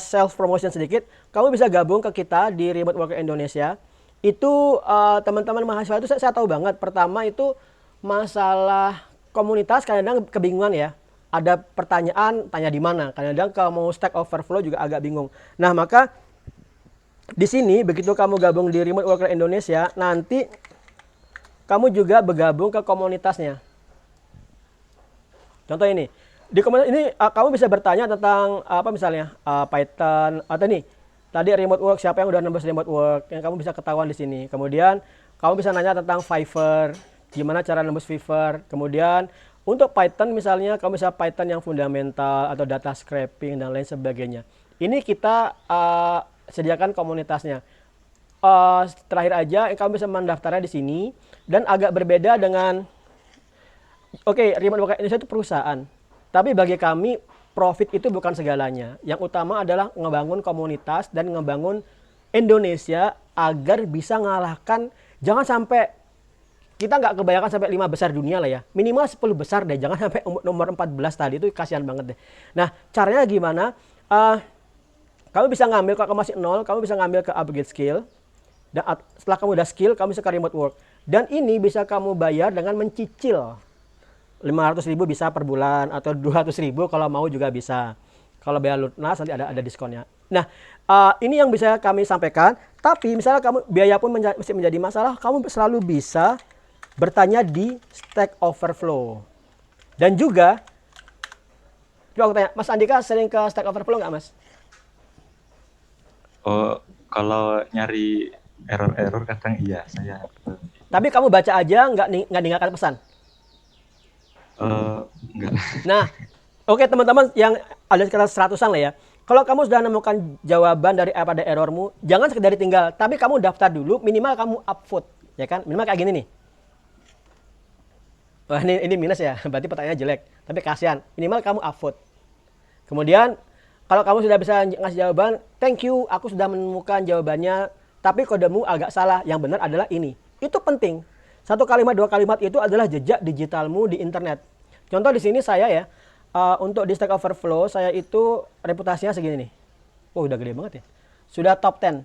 self-promotion sedikit. Kamu bisa gabung ke kita di Remote Worker Indonesia. Itu teman-teman mahasiswa itu saya tahu banget. Pertama itu masalah komunitas, kadang-kadang kebingungan ya. Ada pertanyaan, tanya di mana. Kadang-kadang kalau mau Stack Overflow juga agak bingung. Nah, maka di sini begitu kamu gabung di Remote Worker Indonesia, nanti kamu juga bergabung ke komunitasnya. Contoh ini, di komunitas ini kamu bisa bertanya tentang apa misalnya Python atau nih tadi remote work, siapa yang udah nembus remote work, yang kamu bisa ketahuan di sini. Kemudian kamu bisa nanya tentang Fiverr, gimana cara nembus Fiverr. Kemudian untuk Python misalnya, kamu bisa Python yang fundamental atau data scraping dan lain sebagainya. Ini kita sediakan komunitasnya. Terakhir aja, kamu bisa mendaftarnya di sini. Dan agak berbeda dengan, Remote Worker Indonesia itu perusahaan. Tapi bagi kami, profit itu bukan segalanya. Yang utama adalah ngebangun komunitas dan ngebangun Indonesia agar bisa ngalahkan, jangan sampai kita nggak kebanyakan sampai 5 besar dunia lah ya. Minimal 10 besar deh. Jangan sampai nomor 14 tadi, itu kasihan banget deh. Nah, caranya gimana? Kamu bisa ngambil, kalau kamu masih nol, kamu bisa ngambil ke upgrade skill. Dan setelah kamu udah skill, kamu bisa ke remote work. Dan ini bisa kamu bayar dengan mencicil. 500.000 bisa per bulan, atau 200.000 kalau mau juga bisa. Kalau bayar lunas nanti ada diskonnya. Nah, ini yang bisa kami sampaikan. Tapi misalnya kamu biaya pun masih menjadi masalah, kamu selalu bisa bertanya di Stack Overflow. Dan juga, coba aku tanya, Mas Andika sering ke Stack Overflow nggak, Mas? Oh, kalau nyari error kadang iya, saya. Tapi kamu baca aja, nggak ninggalkan pesan? Enggak. Nah, oke teman-teman yang ada sekitar 100-an lah ya. Kalau kamu sudah menemukan jawaban dari pada errormu, jangan sekedar tinggal, tapi kamu daftar dulu, minimal kamu upvote, ya kan? Minimal kayak gini nih. Wah, ini minus ya, berarti pertanyaannya jelek. Tapi kasihan, minimal kamu upvote. Kemudian, kalau kamu sudah bisa ngasih jawaban, thank you, aku sudah menemukan jawabannya, tapi kodemu agak salah, yang benar adalah ini. Itu penting. 1 kalimat, 2 kalimat itu adalah jejak digitalmu di internet. Contoh di sini saya ya, untuk di Stack Overflow, saya itu reputasinya segini nih. Oh, udah gede banget ya. Sudah top 10,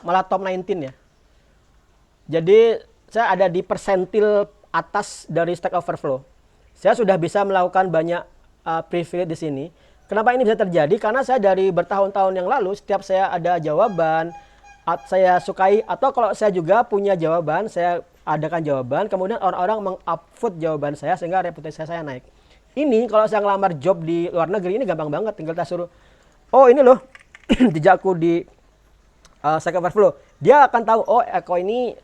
malah top 19 ya. Jadi, saya ada di persentil atas dari Stack Overflow. Saya sudah bisa melakukan banyak privilege di sini. Kenapa ini bisa terjadi? Karena saya dari bertahun-tahun yang lalu, setiap saya ada jawaban, saya sukai, atau kalau saya juga punya jawaban, saya adakan jawaban, kemudian orang-orang meng-upvote jawaban saya, sehingga reputasi saya naik. Ini kalau saya ngelamar job di luar negeri, ini gampang banget. Tinggal kita suruh, oh ini loh, jejakku di Stack Overflow. Dia akan tahu, oh Eko ini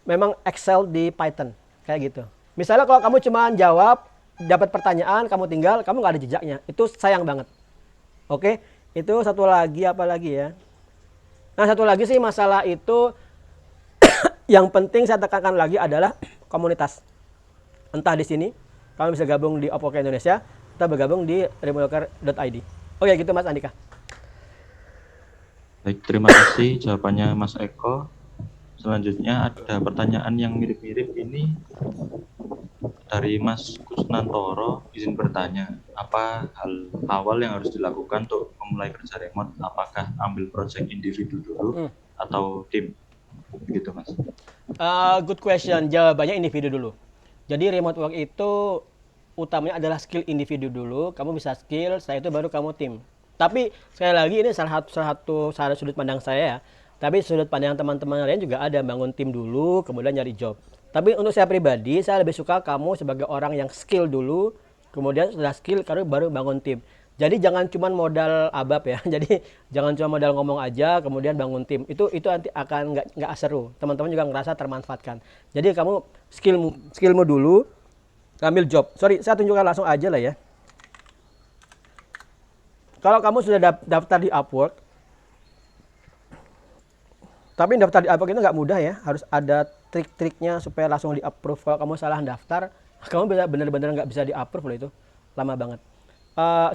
memang excel di Python, kayak gitu. Misalnya kalau kamu cuma jawab, dapat pertanyaan, kamu tinggal, kamu nggak ada jejaknya, itu sayang banget. Oke, itu satu lagi apa lagi ya? Nah, satu lagi sih masalah itu yang penting saya tekankan lagi adalah komunitas. Entah di sini, kamu bisa gabung di Upwork Indonesia, atau bergabung di remoteworker.id. Oke, gitu Mas Andika. Baik, terima kasih jawabannya Mas Eko. Selanjutnya ada pertanyaan yang mirip-mirip ini dari Mas Kusnantoro, izin bertanya, apa hal awal yang harus dilakukan untuk memulai kerja remote? Apakah ambil project individu dulu atau tim? Begitu Mas. Good question, jawabannya individu dulu. Jadi remote work itu utamanya adalah skill individu dulu, kamu bisa skill, setelah itu baru kamu tim. Tapi sekali lagi ini salah satu sudut pandang saya ya. Tapi sudut pandang teman-teman lain juga ada, bangun tim dulu, kemudian nyari job. Tapi untuk saya pribadi, saya lebih suka kamu sebagai orang yang skill dulu, kemudian setelah skill baru bangun tim. Jadi jangan cuma modal abab ya. Jadi jangan cuma modal ngomong aja, kemudian bangun tim. Itu nanti akan nggak seru. Teman-teman juga ngerasa termanfaatkan. Jadi kamu skillmu dulu, ambil job. Sorry, saya tunjukkan langsung aja lah ya. Kalau kamu sudah daftar di Upwork, tapi daftar di Upwork itu nggak mudah ya, harus ada trik-triknya supaya langsung di-approve. Kalau kamu salah daftar, kamu benar-benar nggak bisa di-approve loh, itu lama banget.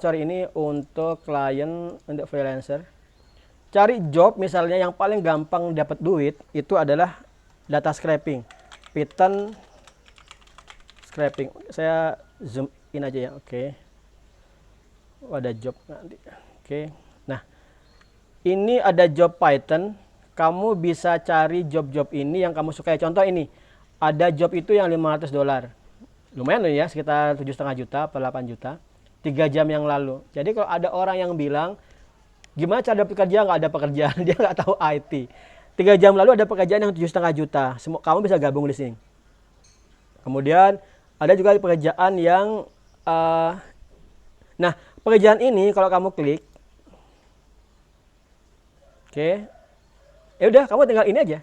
Sorry, ini untuk klien, untuk freelancer. Cari job misalnya yang paling gampang dapat duit itu adalah data scraping, Python scraping. Saya zoom in aja ya, oke. Ada job nanti, oke. Nah, ini ada job Python. Kamu bisa cari job-job ini yang kamu sukai. Contoh ini, ada job itu yang $500. Lumayan loh ya, sekitar 7,5 juta atau 8 juta. 3 jam yang lalu. Jadi kalau ada orang yang bilang, gimana cara dapat kerja, nggak ada pekerjaan, dia nggak tahu IT. 3 jam lalu ada pekerjaan yang 7,5 juta. Kamu bisa gabung di sini. Kemudian ada juga pekerjaan yang, nah pekerjaan ini kalau kamu klik, oke. Ya udah, kamu tinggal ini aja,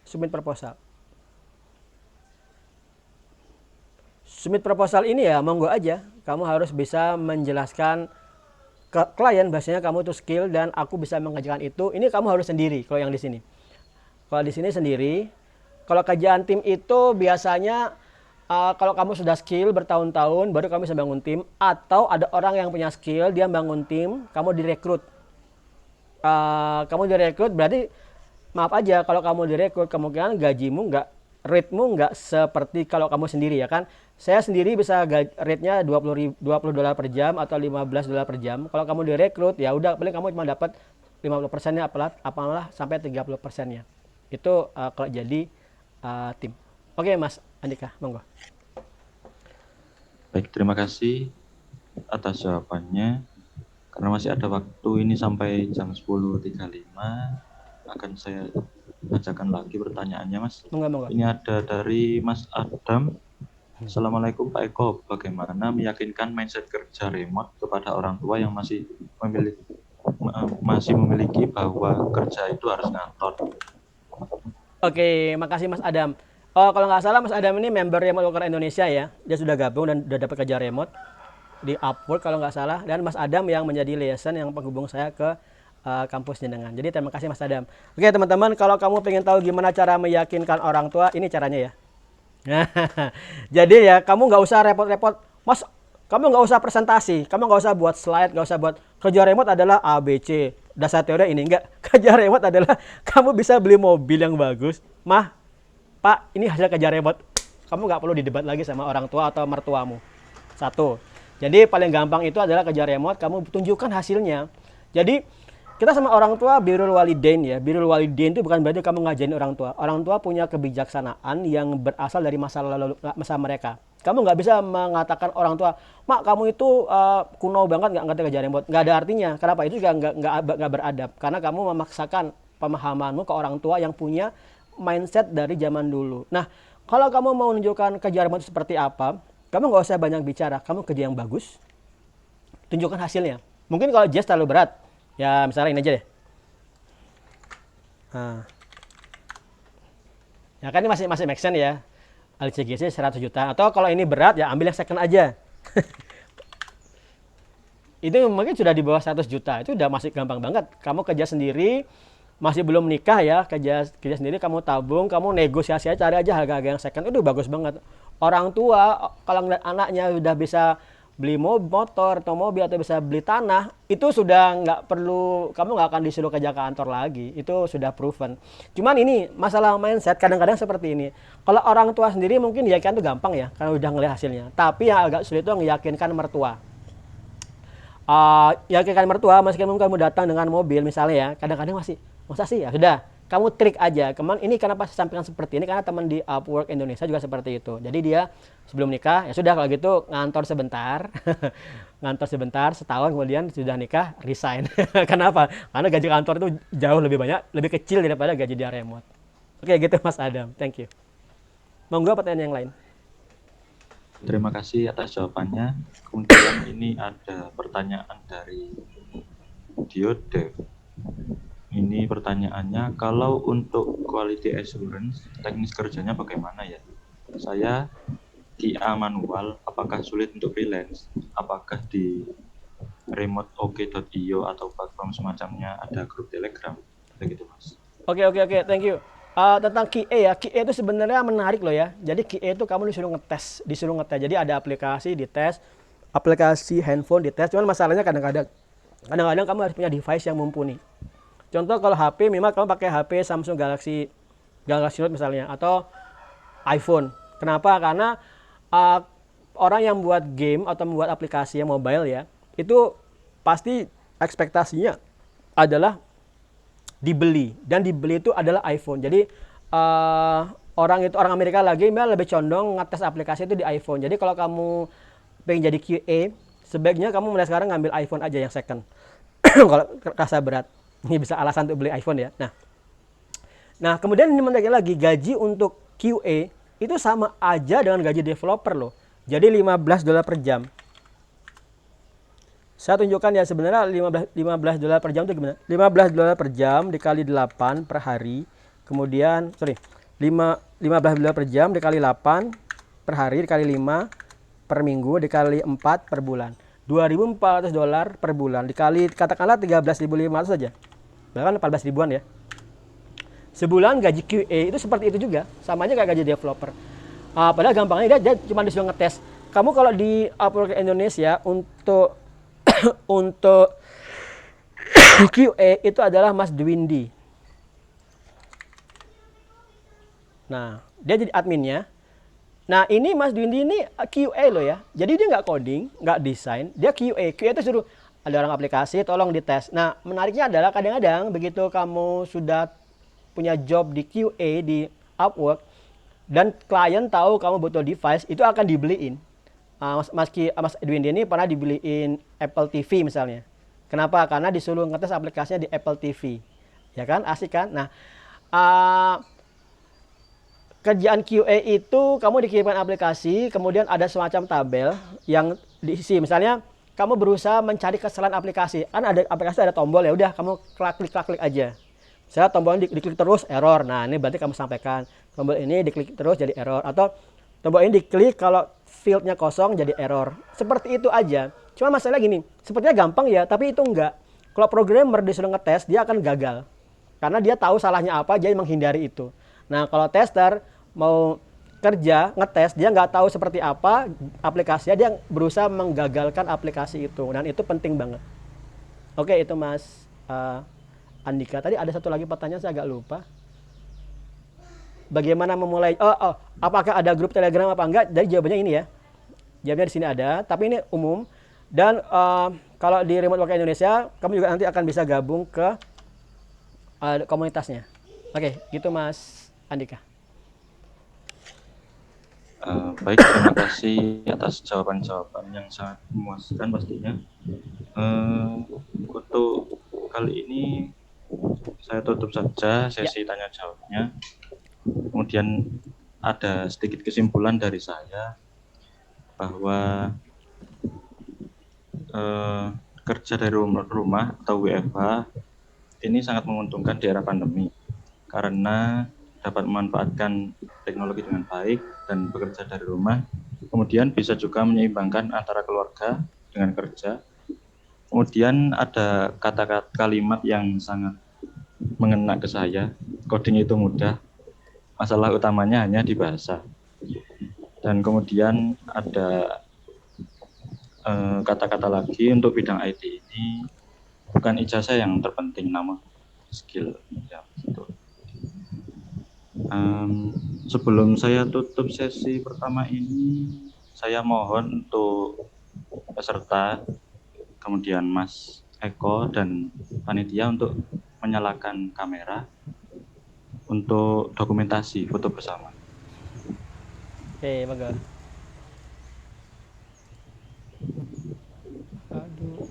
submit proposal. Submit proposal ini ya monggo aja, kamu harus bisa menjelaskan ke klien bahasanya kamu tuh skill dan aku bisa mengerjakan itu. Ini kamu harus sendiri kalau yang di sini. Kalau di sini sendiri. Kalau kerjaan tim itu biasanya kalau kamu sudah skill bertahun-tahun baru kamu bisa bangun tim, atau ada orang yang punya skill dia bangun tim, kamu direkrut. Kamu direkrut berarti maaf aja, kalau kamu direkrut kemungkinan gajimu rate-mu nggak seperti kalau kamu sendiri ya kan. Saya sendiri bisa rate-nya $20 per jam atau $15 per jam. Kalau kamu direkrut ya udah paling kamu cuma dapat 50%-nya, apalah sampai 30%-nya. Itu kalau jadi tim. Oke, Mas Andika, monggo. Baik, terima kasih atas jawabannya. Karena masih ada waktu ini sampai jam 10.35, akan saya bacakan lagi pertanyaannya, Mas. Monggo. Ini ada dari Mas Adam. Assalamualaikum Pak Eko, bagaimana meyakinkan mindset kerja remote kepada orang tua yang masih memiliki bahwa kerja itu harus ngantor? Oke, makasih Mas Adam. Oh, kalau nggak salah Mas Adam ini member Remote Worker Indonesia ya. Dia sudah gabung dan sudah dapat kerja remote di Upwork kalau nggak salah. Dan Mas Adam yang menjadi liaison yang penghubung saya ke kampus jenengan. Jadi terima kasih Mas Adam. Oke teman-teman, kalau kamu pengen tahu gimana cara meyakinkan orang tua, ini caranya ya. Jadi ya, kamu nggak usah repot-repot, Mas. Kamu nggak usah presentasi, kamu nggak usah buat slide, nggak usah buat. Kerja remote adalah A, B, C. Dasar teori ini enggak. Kerja remote adalah kamu bisa beli mobil yang bagus. Mah, Pak, ini hasil kerja remote. Kamu nggak perlu didebat lagi sama orang tua atau mertuamu. Satu. Jadi paling gampang itu adalah kerja remote, kamu tunjukkan hasilnya. Jadi kita sama orang tua birrul walidain ya. Birrul walidain itu bukan berarti kamu ngajarin orang tua. Orang tua punya kebijaksanaan yang berasal dari masa mereka. Kamu nggak bisa mengatakan orang tua, Mak kamu itu kuno banget nggak ngerti kerja remote. Nggak ada artinya. Kenapa? Itu juga nggak beradab. Karena kamu memaksakan pemahamanmu ke orang tua yang punya mindset dari zaman dulu. Nah, kalau kamu mau menunjukkan kerja remote seperti apa, kamu nggak usah banyak bicara. Kamu kerja yang bagus, tunjukkan hasilnya. Mungkin kalau jazz terlalu berat, ya misalnya ini aja deh. Ya kan ini masih make sense ya. LCGC 100 juta. Atau kalau ini berat ya ambil yang second aja. Itu mungkin sudah di bawah 100 juta. Itu udah masih gampang banget. Kamu kerja sendiri, masih belum nikah ya, kerja sendiri, kamu tabung, kamu negosiasi aja, cari aja harga-harga yang second. Itu bagus banget. Orang tua kalau ngeliat anaknya udah bisa beli motor atau mobil atau bisa beli tanah, itu sudah nggak perlu, kamu nggak akan disuruh kerja ke kantor lagi, itu sudah proven. Cuman ini masalah mindset kadang-kadang seperti ini. Kalau orang tua sendiri mungkin diyakinkan itu gampang ya, karena udah ngelihat hasilnya. Tapi yang agak sulit itu meyakinkan mertua. Yakinkan mertua, meskipun kamu datang dengan mobil misalnya ya, kadang-kadang masih, masa sih ya sudah, kamu trik aja. Kemarin ini kenapa saya sampaikan seperti ini, karena teman di Upwork Indonesia juga seperti itu. Jadi dia sebelum nikah, ya sudah kalau gitu ngantor sebentar, ngantor sebentar, setahun kemudian sudah nikah, resign. Kenapa? Karena gaji kantor itu jauh lebih banyak, lebih kecil daripada gaji dia remote. Oke gitu Mas Adam, thank you. Monggo pertanyaan yang lain. Terima kasih atas jawabannya. Kemudian ini ada pertanyaan dari Diode. Ini pertanyaannya, kalau untuk quality assurance, teknis kerjanya bagaimana ya? Saya QA manual, apakah sulit untuk freelance? Apakah di remote.ok.io atau platform semacamnya ada grup Telegram? Begitu Mas. Oke, thank you. Tentang QA ya, QA itu sebenarnya menarik loh ya. Jadi QA itu kamu disuruh ngetes. Jadi ada aplikasi dites, aplikasi handphone dites. Cuman masalahnya kadang-kadang kamu harus punya device yang mumpuni. Contoh kalau HP, memang kamu pakai HP Samsung Galaxy Note misalnya, atau iPhone. Kenapa? Karena orang yang buat game atau membuat aplikasi yang mobile ya, itu pasti ekspektasinya adalah dibeli, dan dibeli itu adalah iPhone. Jadi orang Amerika lebih condong ngetes aplikasi itu di iPhone. Jadi kalau kamu pengen jadi QA, sebaiknya kamu mulai sekarang ngambil iPhone aja yang second. Kalau rasa berat, ini bisa alasan untuk beli iPhone ya. Nah kemudian ini menarik lagi, gaji untuk QA itu sama aja dengan gaji developer loh. Jadi $15 per jam. Saya tunjukkan ya sebenarnya $15 per jam itu gimana? $15 per jam dikali 8 per hari. Kemudian $15 per jam dikali 8 per hari dikali 5 per minggu dikali 4 per bulan. $2.400 per bulan dikali katakanlah 13.500 saja. Bahkan 14 ribuan ya. Sebulan gaji QA itu seperti itu juga, sama aja kayak gaji developer. Padahal gampangnya dia cuma disuruh ngetes. Kamu kalau di Upwork Indonesia untuk untuk QA itu adalah Mas Dwindi. Nah, dia jadi adminnya. Nah, ini Mas Dwindi ini QA loh ya. Jadi dia nggak coding, nggak desain, dia QA. QA itu suruh ada orang aplikasi, tolong dites. Nah, menariknya adalah kadang-kadang begitu kamu sudah punya job di QA di Upwork dan klien tahu kamu butuh device, itu akan dibeliin. Mas Dwindi ini pernah dibeliin Apple TV misalnya. Kenapa? Karena disuruh ngetes aplikasinya di Apple TV. Ya kan? Asik kan? Nah, kerjaan QA itu kamu dikirimkan aplikasi, kemudian ada semacam tabel yang diisi. Misalnya kamu berusaha mencari kesalahan aplikasi. Kan ada aplikasi ada tombol, ya udah kamu klik aja. Misalnya tombol ini diklik terus error. Nah, ini berarti kamu sampaikan. Tombol ini diklik terus jadi error, atau tombol ini diklik kalau fieldnya kosong jadi error. Seperti itu aja. Cuma masalah gini, sepertinya gampang ya, tapi itu enggak. Kalau programmer disuruh ngetes, dia akan gagal. Karena dia tahu salahnya apa, jadi menghindari itu. Nah, kalau tester mau kerja, ngetes, dia nggak tahu seperti apa aplikasinya, dia berusaha menggagalkan aplikasi itu. Dan itu penting banget. Oke, itu Mas Andika. Tadi ada satu lagi pertanyaan, saya agak lupa. Bagaimana memulai? Apakah ada grup Telegram apa enggak? Dari jawabannya ini ya. Jawabnya di sini ada, tapi ini umum. Dan kalau di Remote Work Indonesia, kamu juga nanti akan bisa gabung ke komunitasnya. Oke, gitu Mas Andika. Baik, terima kasih atas jawaban-jawaban yang sangat memuaskan pastinya. Untuk kali ini saya tutup saja sesi tanya jawabnya. Kemudian ada sedikit kesimpulan dari saya bahwa kerja dari rumah atau WFH ini sangat menguntungkan di era pandemi karena dapat memanfaatkan teknologi dengan baik dan bekerja dari rumah. Kemudian bisa juga menyeimbangkan antara keluarga dengan kerja. Kemudian ada kata-kata kalimat yang sangat mengena ke saya. Coding itu mudah, masalah utamanya hanya di bahasa. Dan kemudian ada kata-kata lagi untuk bidang IT ini bukan ijazah yang terpenting, namun skill. Ya, gitu. Sebelum saya tutup sesi pertama ini, saya mohon untuk peserta, kemudian Mas Eko dan panitia untuk menyalakan kamera. untuk dokumentasi foto bersama. Oke, bagus.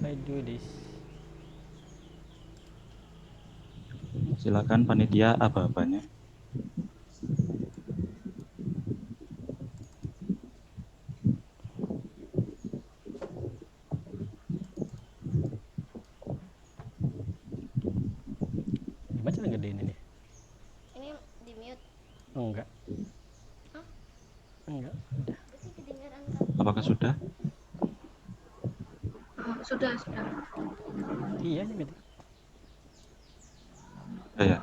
I do this. Silakan panitia aba-abanya. Gimana cara gedein ini? Ini di mute. Enggak. Hah? Enggak. Udah. Berarti kedengaran Apakah sudah? sudah. Iya ini mute. Ya.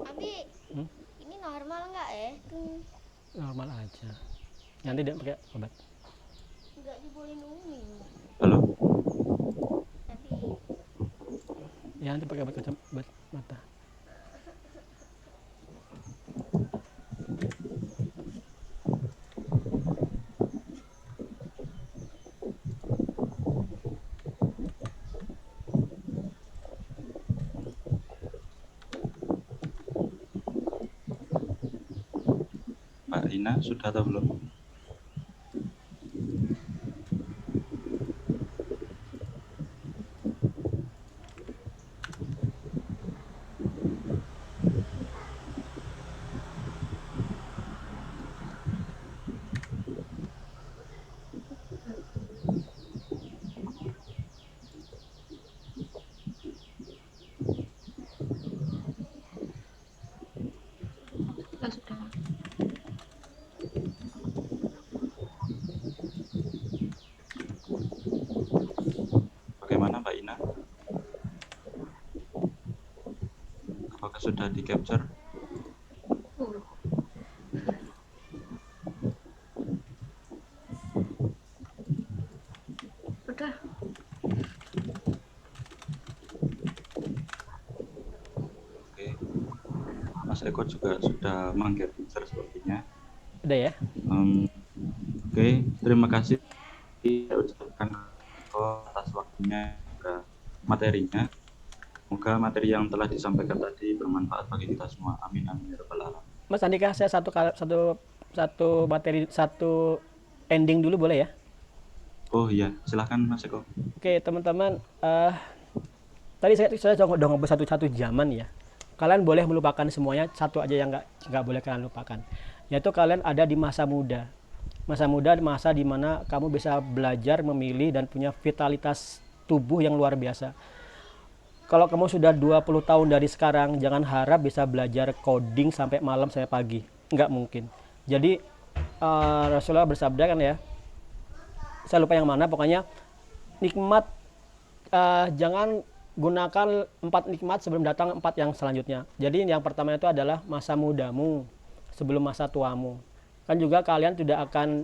Abi, ini normal nggak Normal aja. Nanti dia pakai obat. Nggak dibolehin umi. Halo? Tapi Ya nanti pakai obat mata. Mbak Rina sudah atau belum? Bagaimana Mbak Ina? Apakah sudah di capture? udah. Oke. Mas Eko juga sudah meng-capture sepertinya. Udah ya? Oke, terima kasih saya ucapkan atas waktunya juga materinya. Semoga materi yang telah disampaikan tadi bermanfaat bagi kita semua. Amin amin ya rabbal alamin. Mas Andika, saya satu materi, satu ending dulu boleh ya? Oh iya, silahkan Mas Eko. Oke teman-teman, tadi saya udah ngobrol satu zaman ya. Kalian boleh melupakan semuanya, satu aja yang nggak boleh kalian lupakan, yaitu kalian ada di masa muda. Masa di mana kamu bisa belajar, memilih, dan punya vitalitas tubuh yang luar biasa. Kalau kamu sudah 20 tahun dari sekarang, jangan harap bisa belajar coding sampai malam sampai pagi. Nggak mungkin. Jadi Rasulullah bersabda kan ya, saya lupa yang mana, pokoknya nikmat, jangan gunakan 4 nikmat sebelum datang 4 yang selanjutnya. Jadi yang pertama itu adalah masa mudamu sebelum masa tuamu. Kan juga kalian tidak akan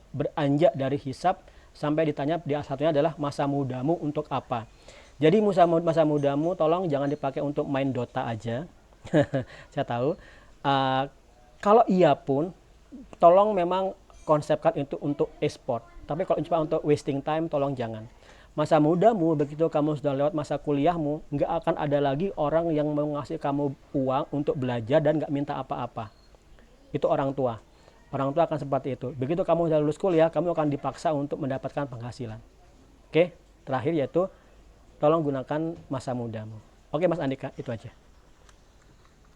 beranjak dari hisab sampai ditanya di satunya adalah masa mudamu untuk apa. Jadi masa mudamu tolong jangan dipakai untuk main Dota aja. Saya tahu. Kalau iya pun, tolong memang konsepkan itu untuk e-sport. Tapi kalau cuma untuk wasting time, tolong jangan. Masa mudamu, begitu kamu sudah lewat masa kuliahmu, nggak akan ada lagi orang yang mengasih kamu uang untuk belajar dan nggak minta apa-apa. Itu orang tua. Orang tua akan seperti itu. Begitu kamu sudah lulus kuliah, kamu akan dipaksa untuk mendapatkan penghasilan. Oke, terakhir yaitu tolong gunakan masa mudamu. Oke Mas Andika, itu aja.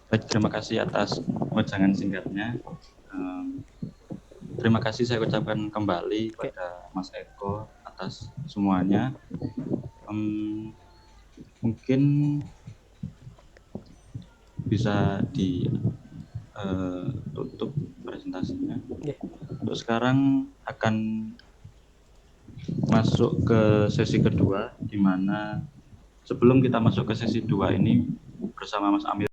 Baik, terima kasih atas wejangan singkatnya. Terima kasih saya ucapkan kembali kepada Mas Eko atas semuanya. Mungkin bisa ditutup presentasinya. Untuk sekarang akan masuk ke sesi kedua, di mana sebelum kita masuk ke sesi 2 ini bersama Mas Amir